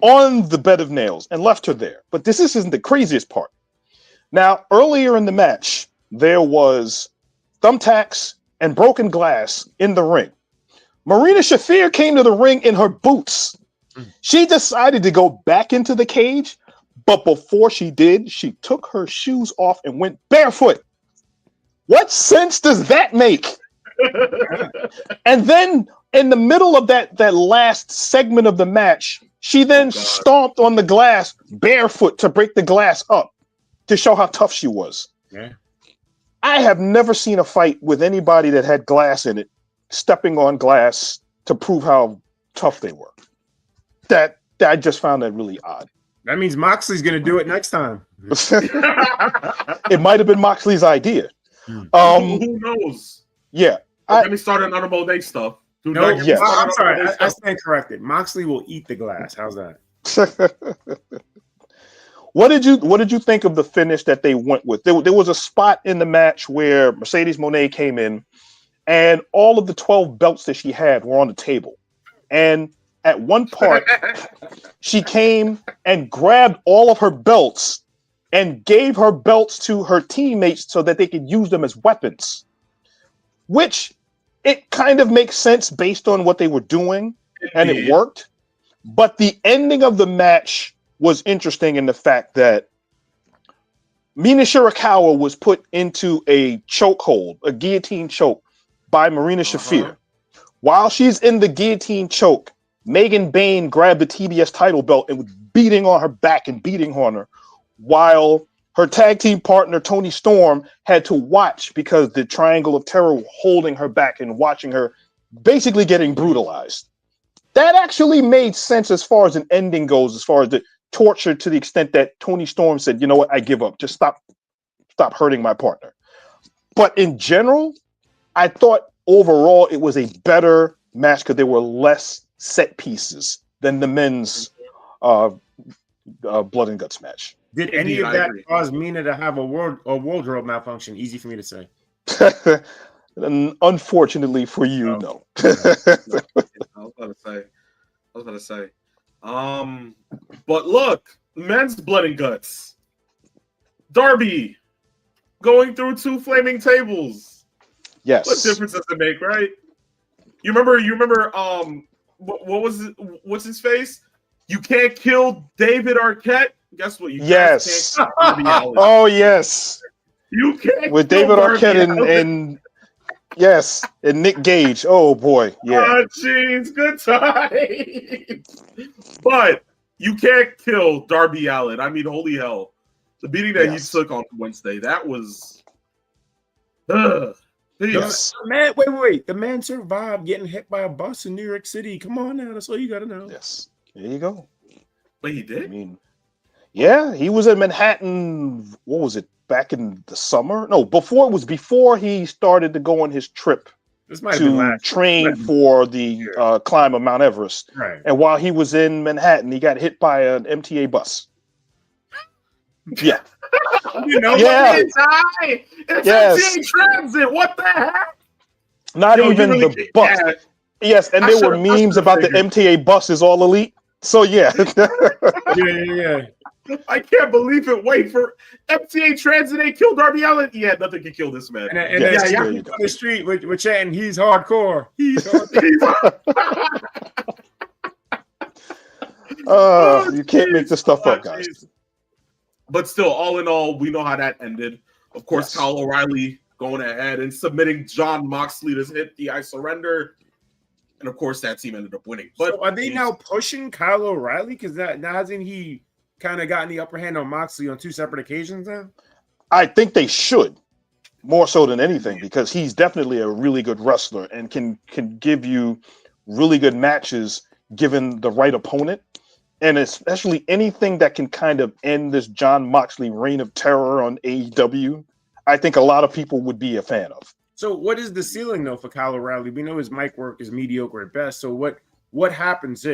on the bed of nails and left her there. But this isn't the craziest part. Now, earlier in the match, there was thumbtacks, and broken glass in the ring. Marina Shafir came to the ring in her boots. She decided to go back into the cage, but before she did, she took her shoes off and went barefoot. What sense does that make? And then in the middle of that last segment of the match, she then stomped on the glass barefoot to break the glass up to show how tough she was. Yeah. I have never seen a fight with anybody that had glass in it stepping on glass to prove how tough they were. That I just found that really odd. That means Moxley's going to do it next time. It might have been Moxley's idea. Who knows? Yeah. Let me start another Monet stuff. I'm sorry. I stand corrected. Moxley will eat the glass. How's that? What did you think of the finish that they went with? There was a spot in the match where Mercedes Moné came in, and all of the 12 belts that she had were on the table. And at one part, she came and grabbed all of her belts and gave her belts to her teammates so that they could use them as weapons, which it kind of makes sense based on what they were doing, and it worked. But the ending of the match was interesting in the fact that Mina Shirakawa was put into a chokehold, a guillotine choke by Marina Shafir. While she's in the guillotine choke, Megan Bayne grabbed the TBS title belt and was beating on her back and beating on her, while her tag team partner, Toni Storm, had to watch because the Triangle of Terror were holding her back and watching her basically getting brutalized. That actually made sense as far as an ending goes, as far as the torture, to the extent that Toni Storm said, you know what, I give up. Just stop hurting my partner. But in general, I thought overall it was a better match because there were less set pieces than the men's Blood and Guts match. Did any of that cause Mina to have a wardrobe malfunction? Easy for me to say. Unfortunately for you, no. I was about to say. But look, men's Blood and Guts. Darby going through 2 flaming tables. Yes. What difference does it make, right? You remember what was it, what's his face? You can't kill David Arquette. Guess what? You yes. Can't kill Darby Allin. Oh yes. You can't with kill David Darby Arquette and yes, and Nick Gage. Oh boy, yeah. Oh jeez, good times. But you can't kill Darby Allin. I mean, holy hell. The beating that he took on Wednesday, that was yes. Man, wait. The man survived getting hit by a bus in New York City. Come on now, that's all you gotta know. Yes. There you go. Wait, he did? I mean, yeah, he was in Manhattan, what was it, back in the summer? No, before he started to go on his trip to train for the climb of Mount Everest. Right. And while he was in Manhattan, he got hit by an MTA bus. Yeah. You know yeah. It's MTA Transit. What the heck? Not even really the bus. Yeah. Yes, and there were memes about the MTA buses all elite. So yeah. yeah. I can't believe it. Wait for MTA Transit. They killed Darby Allin. Yeah, nothing can kill this man. And yeah, on the street with chanting, "He's hardcore." He's hardcore. You can't make this stuff up, guys. Geez. But still, all in all, we know how that ended. Of course, Kyle O'Reilly going ahead and submitting Jon Moxley to hit the I Surrender. And of course, that team ended up winning. But so are they now pushing Kyle O'Reilly? Because now hasn't he kind of gotten the upper hand on Moxley on 2 separate occasions now? I think they should, more so than anything, because he's definitely a really good wrestler and can give you really good matches given the right opponent. And especially anything that can kind of end this Jon Moxley reign of terror on AEW, I think a lot of people would be a fan of. So what is the ceiling, though, for Kyle O'Reilly? We know his mic work is mediocre at best. So what happens?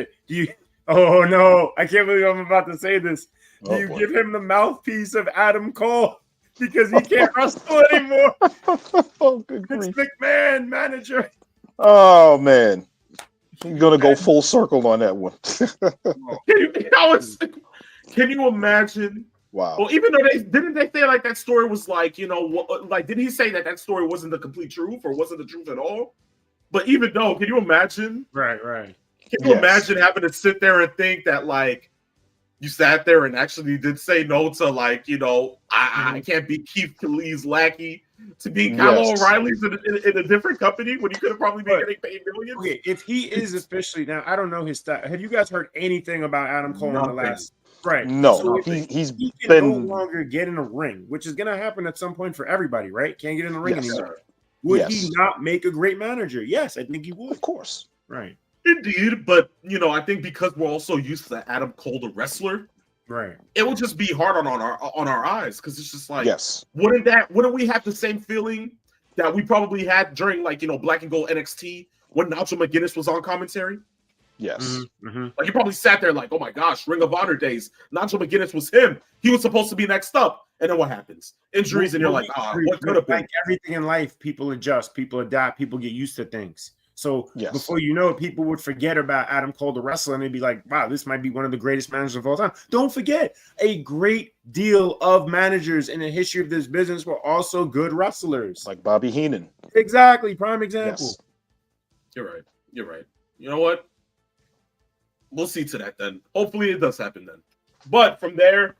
Oh, no. I can't believe I'm about to say this. Do you give him the mouthpiece of Adam Cole because he can't wrestle anymore? Good Vince grief. McMahon, manager. Oh, man. You're going to go full circle on that one. Can you imagine Wow. Well, even though they say like that story was like, like did he say that story wasn't the complete truth or wasn't the truth at all? But even though, can you imagine? Right. Can you imagine having to sit there and think that like you sat there and actually did say no to like, I can't be Keith Lee's lackey to be Kyle O'Reilly's in a different company when you could have probably been getting paid millions? Okay, if he is officially now, I don't know his stat. Have you guys heard anything about Adam Cole in the last? Right. No, so he can been no longer get in a ring, which is going to happen at some point for everybody, right? Can't get in the ring anymore. Would he not make a great manager? Yes, I think he would. Of course. Right. Indeed, but I think because we're also used to Adam Cole the wrestler, right, it would just be hard on our eyes because it's just like, yes, wouldn't we have the same feeling that we probably had during like Black and Gold NXT when Nigel McGuinness was on commentary? Yes. Like you probably sat there like, oh my gosh, Ring of Honor days. Nigel McGuinness was him. He was supposed to be next up. And then what happens? Injuries, and you're like, what could have been? Like everything in life, people adjust, people adapt, people get used to things. So before you know it, people would forget about Adam Cole the wrestler and they'd be like, wow, this might be one of the greatest managers of all time. Don't forget, a great deal of managers in the history of this business were also good wrestlers. Like Bobby Heenan. Exactly. Prime example. Yes. You're right. You know what? We'll see to that then. Hopefully it does happen then. But from there,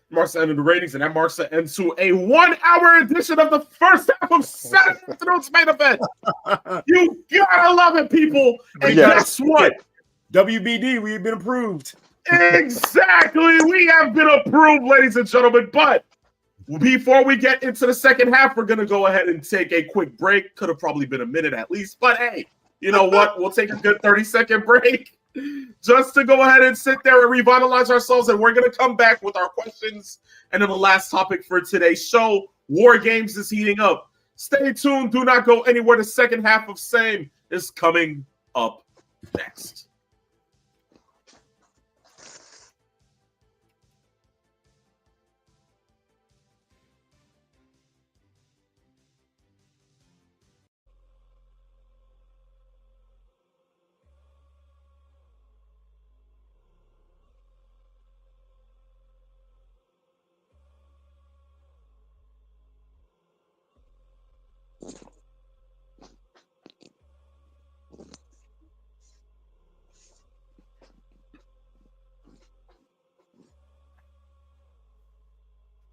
marks the end of the ratings, and that marks the end to a 1-hour edition of the first half of Saturday afternoon's main event. You gotta love it, people. And guess what? WBD, we've been approved. Exactly. We have been approved, ladies and gentlemen. But before we get into the second half, we're going to go ahead and take a quick break. Could have probably been a minute at least. But hey, you know what? We'll take a good 30-second break just to go ahead and sit there and revitalize ourselves. And we're going to come back with our questions. And then the last topic for today's show, War Games is heating up. Stay tuned. Do not go anywhere. The second half of Same is coming up next.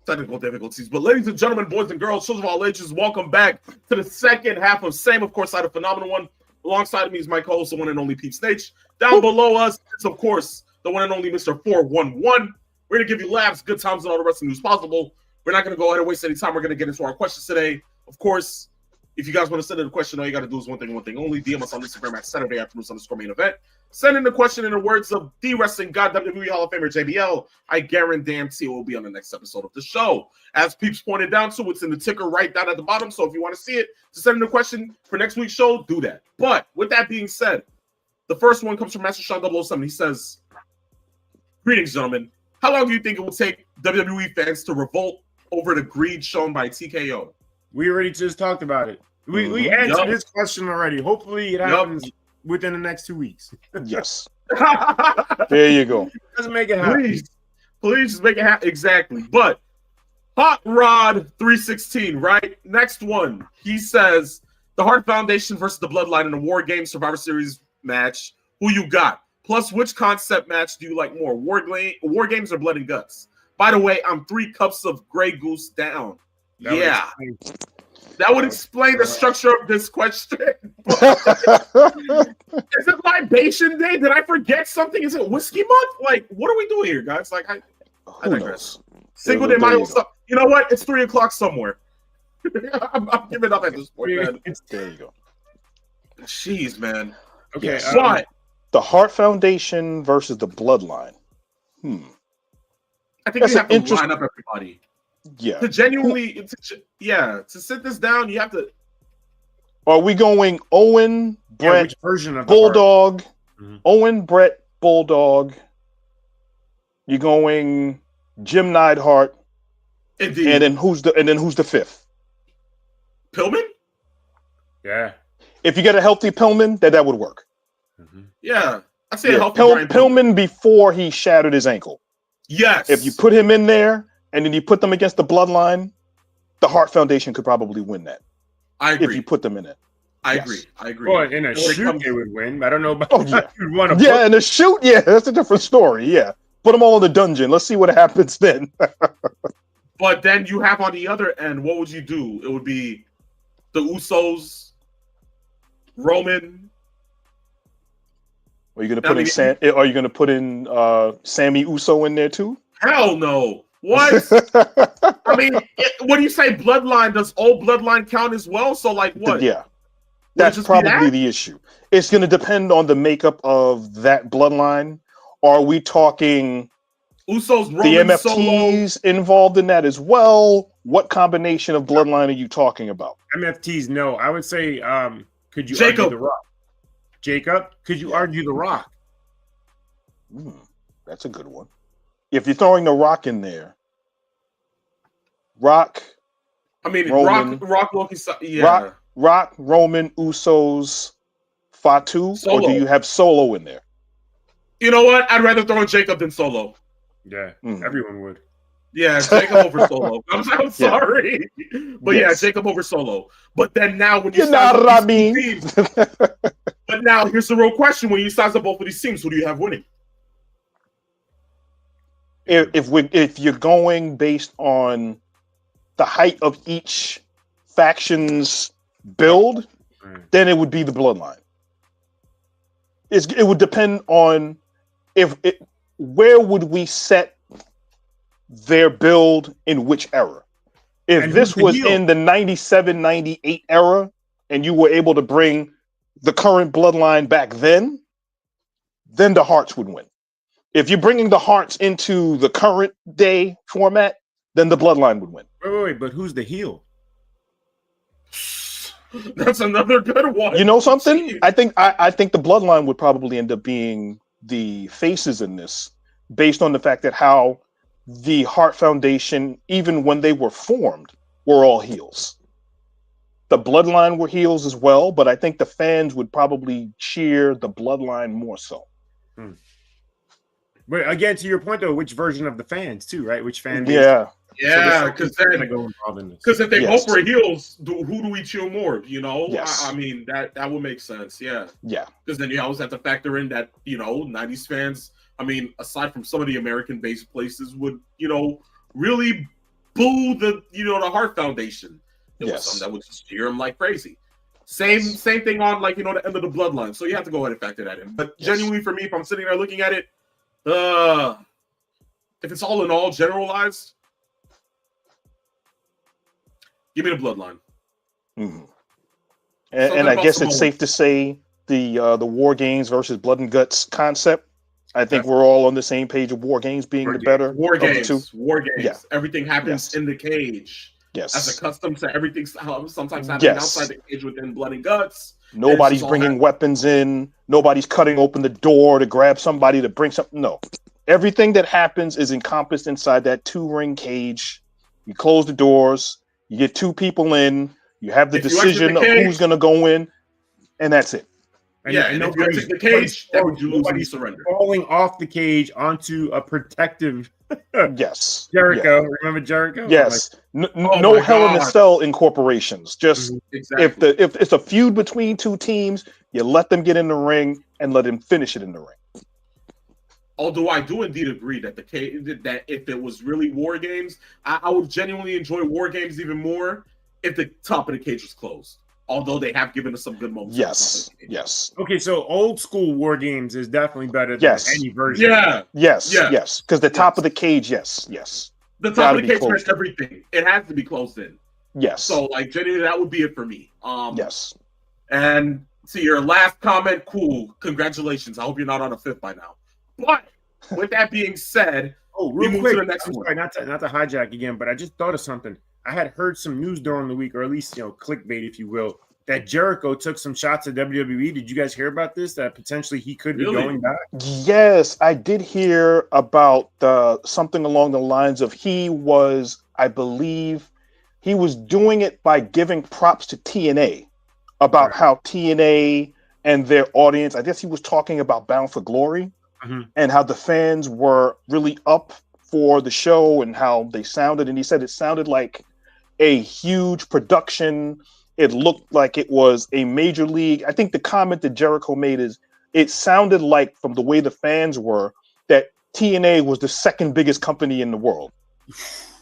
Technical difficulties. But ladies and gentlemen, boys and girls, children of all ages, welcome back to the second half of Same. Of course, I had a phenomenal one. Alongside of me is my co-host, the one and only Pete Snake. Down below us is, of course, the one and only Mr. 411. We're going to give you laughs, good times, and all the wrestling news possible. We're not going to go ahead and waste any time. We're going to get into our questions today. Of course, if you guys want to send in a question, all you got to do is one thing only. DM us on Instagram at Saturday Afternoon_main event. Send in the question in the words of the Wrestling God, WWE Hall of Famer JBL. I guarantee it will be on the next episode of the show. As Peeps pointed down to, it's in the ticker right down at the bottom. So if you want to see it, to send in a question for next week's show, do that. But with that being said, the first one comes from Master Sean 007. He says, greetings, gentlemen. How long do you think it will take WWE fans to revolt over the greed shown by TKO? We already just talked about it. We answered this question already. Hopefully it happens within the next 2 weeks. Yes. There you go. Doesn't make it happen. Please just make it happen. Exactly. But Hot Rod 316, right? Next one. He says the Hart Foundation versus the Bloodline in a War Games Survivor Series match. Who you got? Plus, which concept match do you like more? War Games or Blood and Guts? By the way, I'm 3 cups of Grey Goose down. That would explain the structure of this question. Is it Libation Day? Did I forget something? Is it Whiskey Month? Like, what are we doing here, guys? Like, I digress. Cinco de Mayo stuff. You know what? It's 3 o'clock somewhere. I'm giving up at this point, man. There you go. Jeez, man. Okay. What? The Hart Foundation versus the Bloodline. I think you have to line up everybody. Yeah. To genuinely, to sit this down, you have to. Are we going Owen, Brett, which version of Bulldog? Owen, Brett, Bulldog. You're going Jim Neidhart. Indeed. And then who's the fifth? Pillman? Yeah. If you get a healthy Pillman, that would work. Yeah. I say a healthy Pillman before he shattered his ankle. Yes. If you put him in there, and then you put them against the Bloodline, the Hart Foundation could probably win that. I agree. If you put them in it. I Yes. agree. Well, in a shoot, they would win. I don't know about you'd want to Yeah, in a shoot, that's a different story. Yeah. Put them all in the dungeon. Let's see what happens then. But then you have on the other end, what would you do? It would be the Usos, Roman. Are you gonna put Are you gonna put in Sammy Uso in there too? Hell no. What? I mean, what do you say? Bloodline? Does old Bloodline count as well? So like what? Yeah. That's probably the issue. It's going to depend on the makeup of that bloodline. Are we talking Usos, Roman, the MFTs involved in that as well? What combination of bloodline are you talking about? MFTs, no. I would say, could you Jacob. argue The Rock? Jacob, could you argue The Rock? That's a good one. If you're throwing The Rock in there, Rock. I mean, Roman, Rock, Loki, yeah. Rock, Roman, Usos, Fatu, Solo. or do you have Solo in there? You know what? I'd rather throw in Jacob than Solo. Yeah, everyone would. Yeah, Jacob over Solo. I'm sorry. But yeah, Jacob over Solo. But then now when you size up these teams, but now here's the real question. When you size up both of these teams, who do you have winning? If you're going based on the height of each faction's build, then it would be the bloodline. It would depend on where would we set their build in which era. If this was in the 97, 98 era, and you were able to bring the current bloodline back then the Hearts would win. If you're bringing the Hearts into the current day format, then the bloodline would win. Wait, but who's the heel? That's another good one. You know something? Jeez. I think the bloodline would probably end up being the faces in this, based on the fact that how the Hart Foundation, even when they were formed, were all heels. The bloodline were heels as well, but I think the fans would probably cheer the bloodline more so. But again, to your point though, which version of the fans too, right? Which fan base? Yeah, because if they both were heels, who do we cheer more? You know, I mean that would make sense. Yeah. Because then you always have to factor in that 90s fans. I mean, aside from some of the American-based places, would really boo the the Hart Foundation. There was some that would just cheer them like crazy. Same thing on the end of the bloodline. So you have to go ahead and factor that in. But genuinely, for me, if I'm sitting there looking at it, if it's all in all generalized. Give me the bloodline. And I guess it's safe to say the War Games versus Blood and Guts concept. I think we're all on the same page of War Games being the better War of the Games. two. War Games. Yeah. Everything happens in the cage. Yes. As a custom to everything sometimes happening outside the cage within Blood and Guts. Nobody's bringing weapons in. Nobody's cutting open the door to grab somebody to bring something. No. Everything that happens is encompassed inside that 2-ring cage. You close the doors. You get 2 people in. You have the decision of who's going to go in, and that's it. And if you exit the cage, that would you lose and you surrender. Falling off the cage onto a protective. Yes. Jericho. Yeah. Remember Jericho? Yes. No Hell in a Cell incorporations. Just if it's a feud between 2 teams, you let them get in the ring and let them finish it in the ring. Although I do indeed agree that that if it was really War Games, I would genuinely enjoy War Games even more if the top of the cage was closed. Although they have given us some good moments. Yes. Okay, so old school War Games is definitely better than any version. Yes. Because the top of the cage, yes. The top of the cage has everything. It has to be closed in. Yes. So, genuinely, that would be it for me. Yes. And to your last comment, cool. Congratulations. I hope you're not on a 5th by now. But with that being said, real quick, to the next one. Sorry, not to hijack again, but I just thought of something. I had heard some news during the week, or at least clickbait, if you will, that Jericho took some shots at WWE. Did you guys hear about this? That potentially he could be going back? Yes, I did hear about something along the lines of I believe, he was doing it by giving props to TNA about how TNA and their audience. I guess he was talking about Bound for Glory and how the fans were really up for the show and how they sounded, and he said it sounded like a huge production. It looked like it was a major league. I think the comment that Jericho made is it sounded like, from the way the fans were, that TNA was the second biggest company in the world.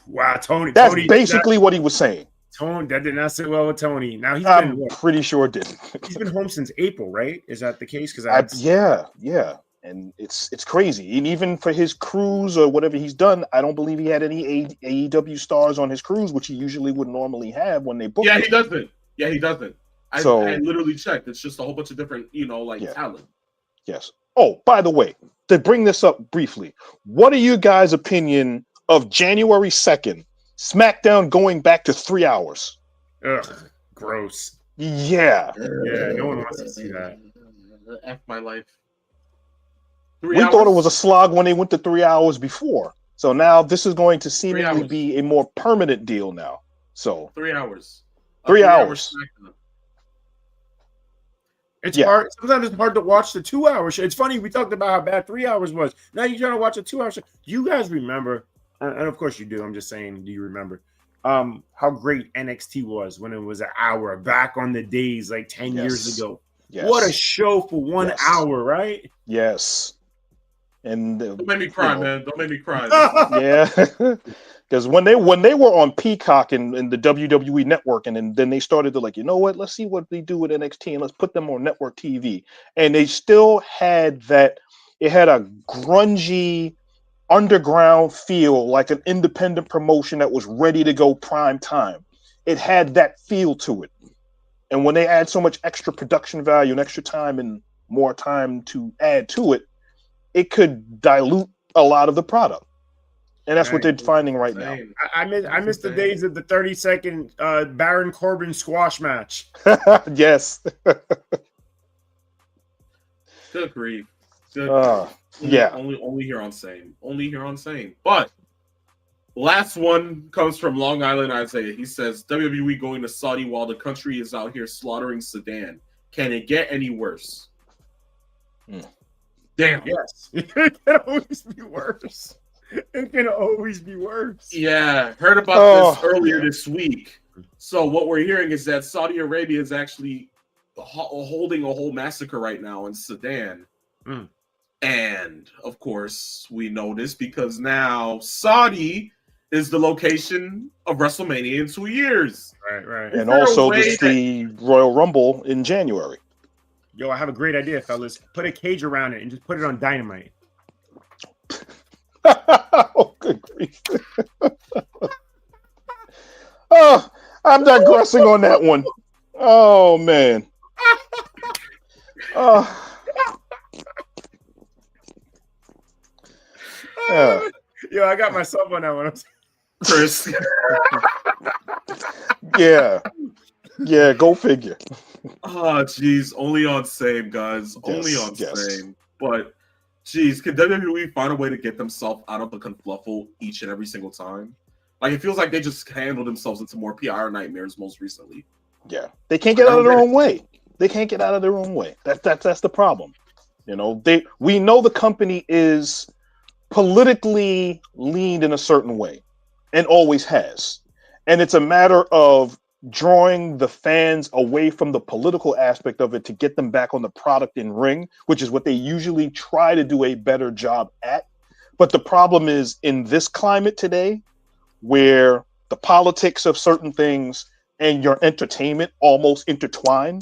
Wow, Tony. That's basically what he was saying. Tony, that did not sit well with Tony. Now I'm pretty sure it didn't. He's been home since April, right? Is that the case? Because yeah, and it's crazy. And even for his cruise or whatever he's done, I don't believe he had any AEW stars on his cruise, which he usually would normally have when they book. Yeah, he doesn't. I literally checked. It's just a whole bunch of different, talent. Yes. Oh, by the way, to bring this up briefly, what are you guys' opinion of January 2nd, SmackDown going back to 3 hours? Ugh, gross. Yeah. Yeah, no one wants to see that. F my life. We thought it was a slog when they went to 3 hours before. So now this is going to seemingly be a more permanent deal now. So 3 hours. 3 hours. It's hard. Sometimes it's hard to watch the 2 hour show. It's funny. We talked about how bad 3 hours was. Now you're trying to watch a 2 hour show. You guys remember, and of course you do. I'm just saying, do you remember how great NXT was when it was an hour back on the days like 10 years ago? Yes. What a show for 1 hour, right? Yes. And don't make me cry, man. Don't make me cry. Yeah. Because when they were on Peacock and the WWE network, and then they started to let's see what they do with NXT and let's put them on network TV. And they still had that, it had a grungy underground feel, like an independent promotion that was ready to go prime time. It had that feel to it. And when they add so much extra production value and extra time and more time to add to it, it could dilute a lot of the product. And that's what they're finding right now. I miss the days of the 30-second Baron Corbin squash match. Yes. Good grief. Yeah. Only here on Sane. Only here on Sane. But last one comes from Long Island Isaiah. He says, WWE going to Saudi while the country is out here slaughtering Sudan. Can it get any worse? Damn. Yes. It can always be worse. It can always be worse. Yeah. Heard about this earlier this week. So what we're hearing is that Saudi Arabia is actually holding a whole massacre right now in Sudan. And, of course, we know this because now Saudi is the location of WrestleMania in 2 years. Right. And also the Royal Rumble in January. Yo, I have a great idea, fellas. Put a cage around it and just put it on Dynamite. Oh, good grief. Oh, I'm digressing on that one. Oh, man. Yo, I got myself on that one. Chris. Yeah, go figure. Oh, geez. Only on Same, guys. Only on Same. But, geez, can WWE find a way to get themselves out of the confluffle each and every single time? Like, it feels like they just handled themselves into more PR nightmares most recently. Yeah. They can't get out of their own way. That's the problem. We know the company is politically leaned in a certain way and always has. And it's a matter of drawing the fans away from the political aspect of it to get them back on the product in ring, which is what they usually try to do a better job at. But the problem is in this climate today, where the politics of certain things and your entertainment almost intertwine,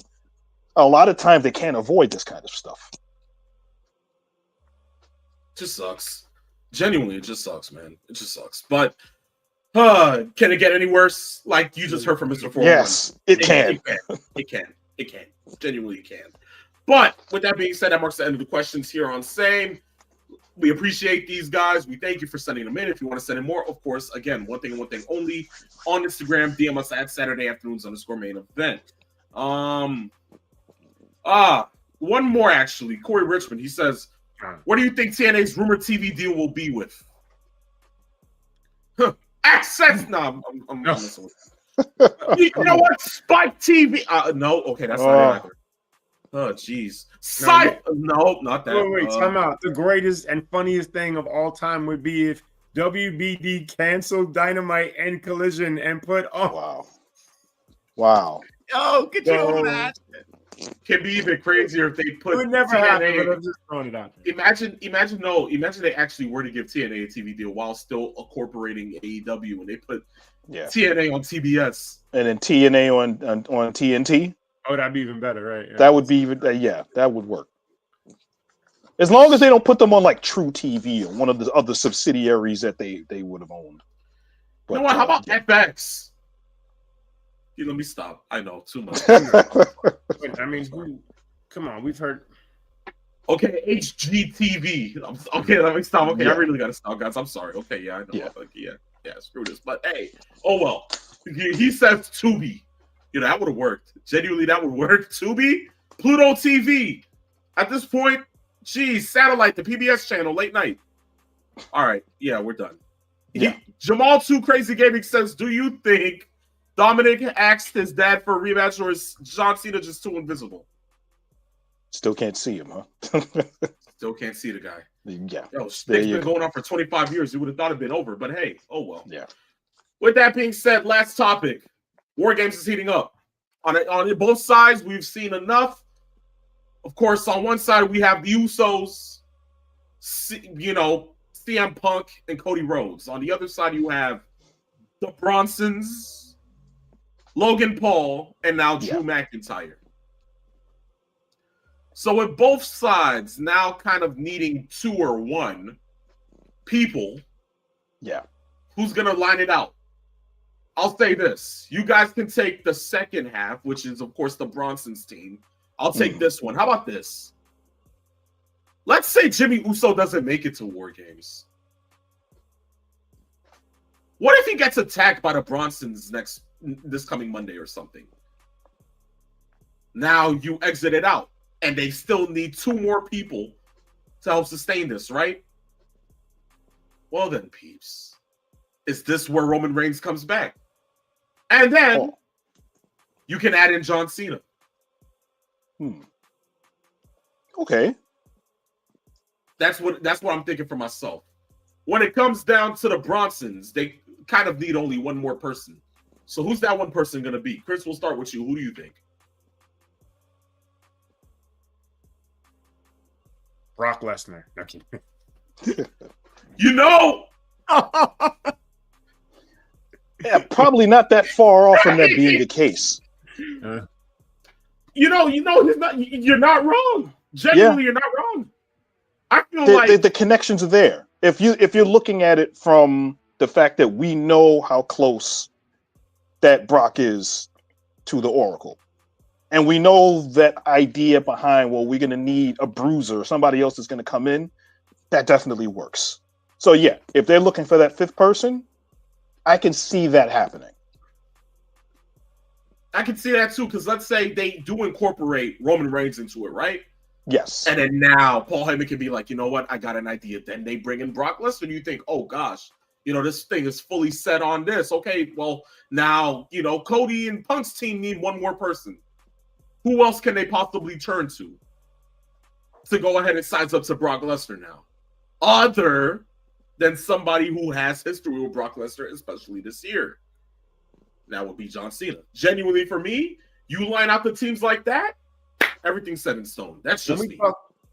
a lot of times they can't avoid this kind of stuff. It just sucks. Genuinely, it just sucks, man. It just sucks. But can it get any worse? Like you just heard from Mr. 401. Yes, it can. It can. Genuinely, it can. But with that being said, that marks the end of the questions here on Same. We appreciate these guys. We thank you for sending them in. If you want to send in more, of course, again, one thing only on Instagram. DM us at Saturday afternoons_main event. One more actually. Corey Richmond. He says, "What do you think TNA's rumored TV deal will be with?" Access? No, I'm messing with you. You know what? Spike TV. No, okay, that's not it either. Oh, jeez. No, not that. Wait, time out. The greatest and funniest thing of all time would be if WBD canceled Dynamite and Collision and put Wow. Oh, could you So, imagine? Can be even crazier if they It put would never happen, but I'm just throwing it out there. Imagine they actually were to give TNA a TV deal while still incorporating AEW, and they put TNA on TBS and then TNA on TNT. Oh, that'd be even better, right? Yeah. That would be even that would work. As long as they don't put them on like True TV or one of the other subsidiaries that they would have owned. But, you know what? How about FX? Let me stop. I know too much. I mean, come on, we've heard. Okay, HGTV. Okay, let me stop. Okay, I really gotta stop, guys. I'm sorry. Okay, yeah, I know. Yeah, screw this. But hey, oh well. He says Tubi. That would have worked. Genuinely, that would work. Tubi, Pluto TV. At this point, geez, satellite, the PBS channel, late night. All right, yeah, we're done. Yeah. Jamal 2 Crazy Gaming says, do you think Dominic asked his dad for a rematch, or is John Cena just too invisible? Still can't see him, huh? Still can't see the guy. Yeah. It's been going on for 25 years. You would have thought it'd been over, but hey, oh well. Yeah. With that being said, last topic. War Games is heating up. On both sides, we've seen enough. Of course, on one side, we have the Usos, CM Punk and Cody Rhodes. On the other side, you have the Bronsons, Logan Paul, and now Drew McIntyre. So with both sides now kind of needing 2 or 1 people, who's going to line it out? I'll say this. You guys can take the second half, which is, of course, the Bronsons team. I'll take this one. How about this? Let's say Jimmy Uso doesn't make it to War Games. What if he gets attacked by the Bronsons this coming Monday or something? Now you exit it out, and they still need 2 more people to help sustain this, right? Well then, peeps. Is this where Roman Reigns comes back? And then you can add in John Cena. Okay. That's what I'm thinking for myself. When it comes down to the Bronsons, they kind of need only 1 more person. So who's that 1 person going to be? Chris, we'll start with you. Who do you think? Brock Lesnar. Yeah, probably not that far off from that being the case. You're not wrong. Genuinely, you're not wrong. I feel the connections are there. If you're looking at it from the fact that we know how close that Brock is to the Oracle, and we know that idea behind, well, we're going to need a bruiser, somebody else is going to come in, that definitely works. So yeah, if they're looking for that 5th person, I can see that happening. I can see that too, because let's say they do incorporate Roman Reigns into it, right? Yes. And then now Paul Heyman can be like, you know what? I got an idea. Then they bring in Brock Lesnar. And you think, oh gosh, this thing is fully set on this. Okay, well now, Cody and Punk's team need 1 more person. Who else can they possibly turn to go ahead and signs up to Brock Lesnar now? Other than somebody who has history with Brock Lesnar, especially this year. That would be John Cena. Genuinely, for me, you line out the teams like that, everything's set in stone. That's just me.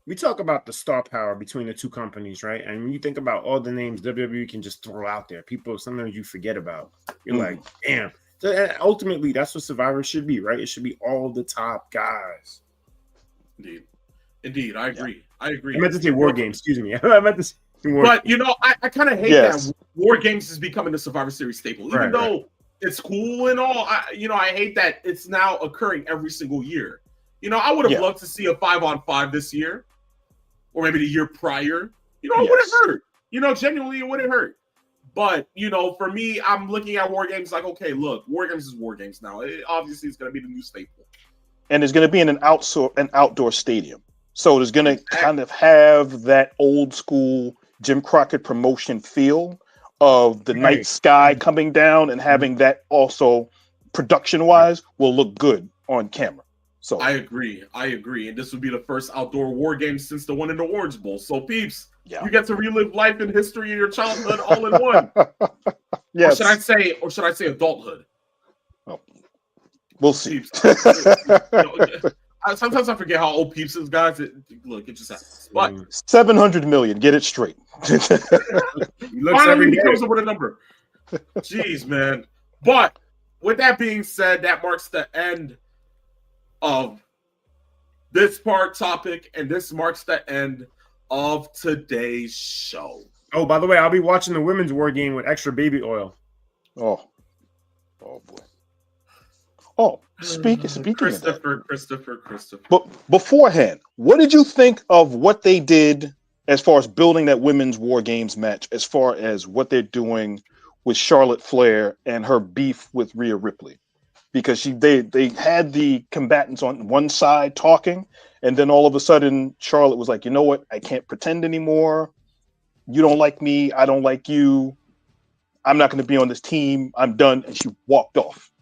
We talk about the star power between the 2 companies, right? And when you think about all the names WWE can just throw out there, people sometimes you forget about. You're like, damn. So ultimately, that's what Survivor should be, right? It should be all the top guys. Indeed, I agree. I meant to say War Games. Excuse me. I meant to say War Games. But I kind of hate that War Games is becoming the Survivor Series staple, even though it's cool and all. I hate that it's now occurring every single year. I would have loved to see a 5-on-5 this year, or maybe the year prior. It wouldn't hurt. Genuinely, it wouldn't hurt. But, for me, I'm looking at War Games like, okay, look, War Games is War Games now. Obviously, it's going to be the new staple. And it's going to be in an outdoor stadium. So it's going to kind of have that old school Jim Crockett promotion feel of the night sky coming down, and having that also production-wise will look good on camera. So I agree. And this would be the first outdoor war game since the one in the Orange Bowl. So, peeps, you get to relive life and history in your childhood all in one. Yes. Or should I say adulthood? Oh, we'll see. Peeps. Sometimes I forget how old Peeps is, guys. It just happens. But 700 million. Get it straight. He looks every day. He comes up with a number. Jeez, man. But with that being said, that marks the end of this topic, and this marks the end of today's show. Oh, by the way, I'll be watching the women's war game with extra baby oil. Oh boy. Oh, speaking Christopher. of that. But beforehand, what did you think of what they did as far as building that women's war games match, as far as what they're doing with Charlotte Flair and her beef with Rhea Ripley? Because they had the combatants on one side talking, and then all of a sudden Charlotte was like, you know what? I can't pretend anymore. You don't like me. I don't like you. I'm not going to be on this team. I'm done. And she walked off.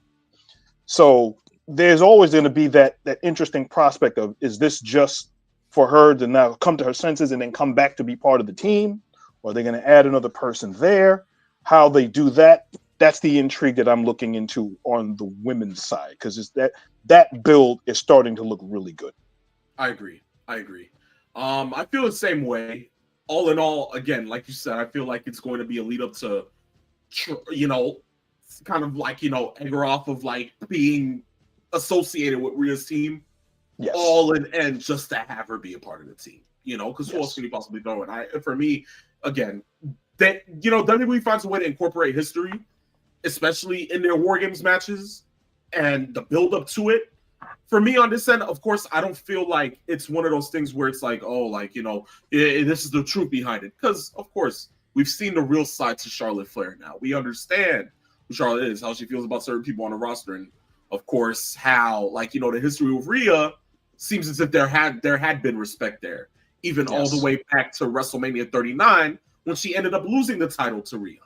So there's always going to be that interesting prospect of, is this just for her to now come to her senses and then come back to be part of the team? Or are they going to add another person there? How they do that, that's the intrigue that I'm looking into on the women's side, because it's that build is starting to look really good. I agree. I feel the same way. All in all, again, like you said, I feel like it's going to be a lead up to, kind of like, egg her off of like being associated with Rhea's team. Yes. All in end just to have her be a part of the team, because who else can you possibly throw in? For me, again, that WWE finds a way to incorporate history, especially in their War Games matches and the build up to it. For me on this end, of course, I don't feel like it's one of those things where it's like, this is the truth behind it. Because, of course, we've seen the real side to Charlotte Flair now. We understand who Charlotte is, how she feels about certain people on the roster. And, of course, how, the history of Rhea seems as if there had been respect there. Even all the way back to WrestleMania 39 when she ended up losing the title to Rhea.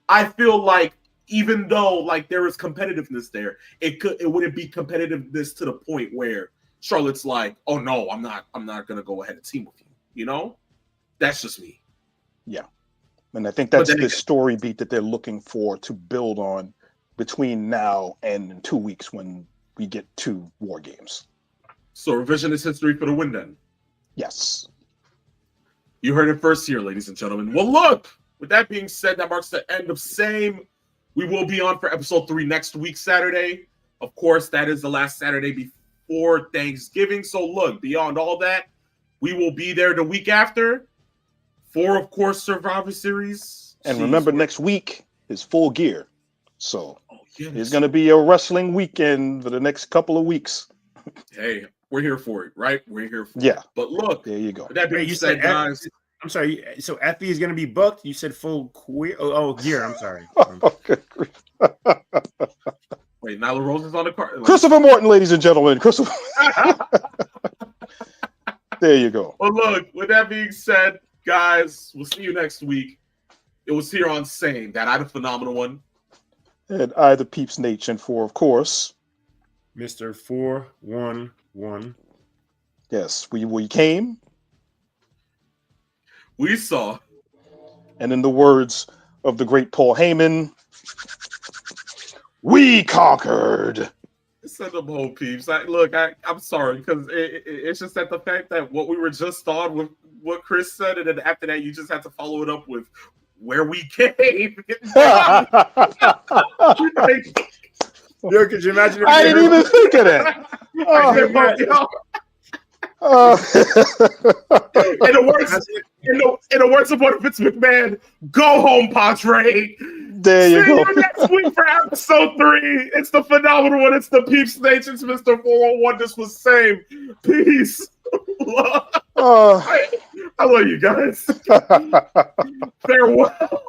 I feel like even though there is competitiveness there, it wouldn't be competitiveness to the point where Charlotte's like, oh no, I'm not gonna go ahead and team with you. That's just me. Yeah. And I think that's the story beat that they're looking for to build on between now and in 2 weeks when we get to War Games. So revisionist history for the win then. Yes. You heard it first here, ladies and gentlemen. Well, look, with that being said, that marks the end of Same. We will be on for episode 3 next week, Saturday. Of course, that is the last Saturday before Thanksgiving. So look, beyond all that, we will be there the week after for, of course, Survivor Series. And remember, next week is Full Gear. So it's going to be a wrestling weekend for the next couple of weeks. Hey, we're here for it, right? We're here for it. But look, there you go. That being said, guys. I'm sorry. So Effie is going to be booked. You said Full Queer. Oh, Gear. I'm sorry. Wait, Nyla Rose is on the card. Christopher Morton, ladies and gentlemen. Christopher. There you go. Well, look, with that being said, guys, we'll see you next week. It was here on Same, that I the phenomenal one. And I the Peeps Nation for, of course, Mr. 411. Yes, we came. We saw. And in the words of the great Paul Heyman, we conquered. Send them home, peeps. I'm sorry, because it's just that the fact that what we were just on with what Chris said, and then after that, you just had to follow it up with where we came. Yo, could you imagine? I didn't even think of that. In the words of one Vince McMahon, go home, Padre. There you go. See you next week for episode 3. It's the phenomenal one. It's the Peeps Nation. It's Mr. 401. This was Same. Peace. I love you guys. Farewell.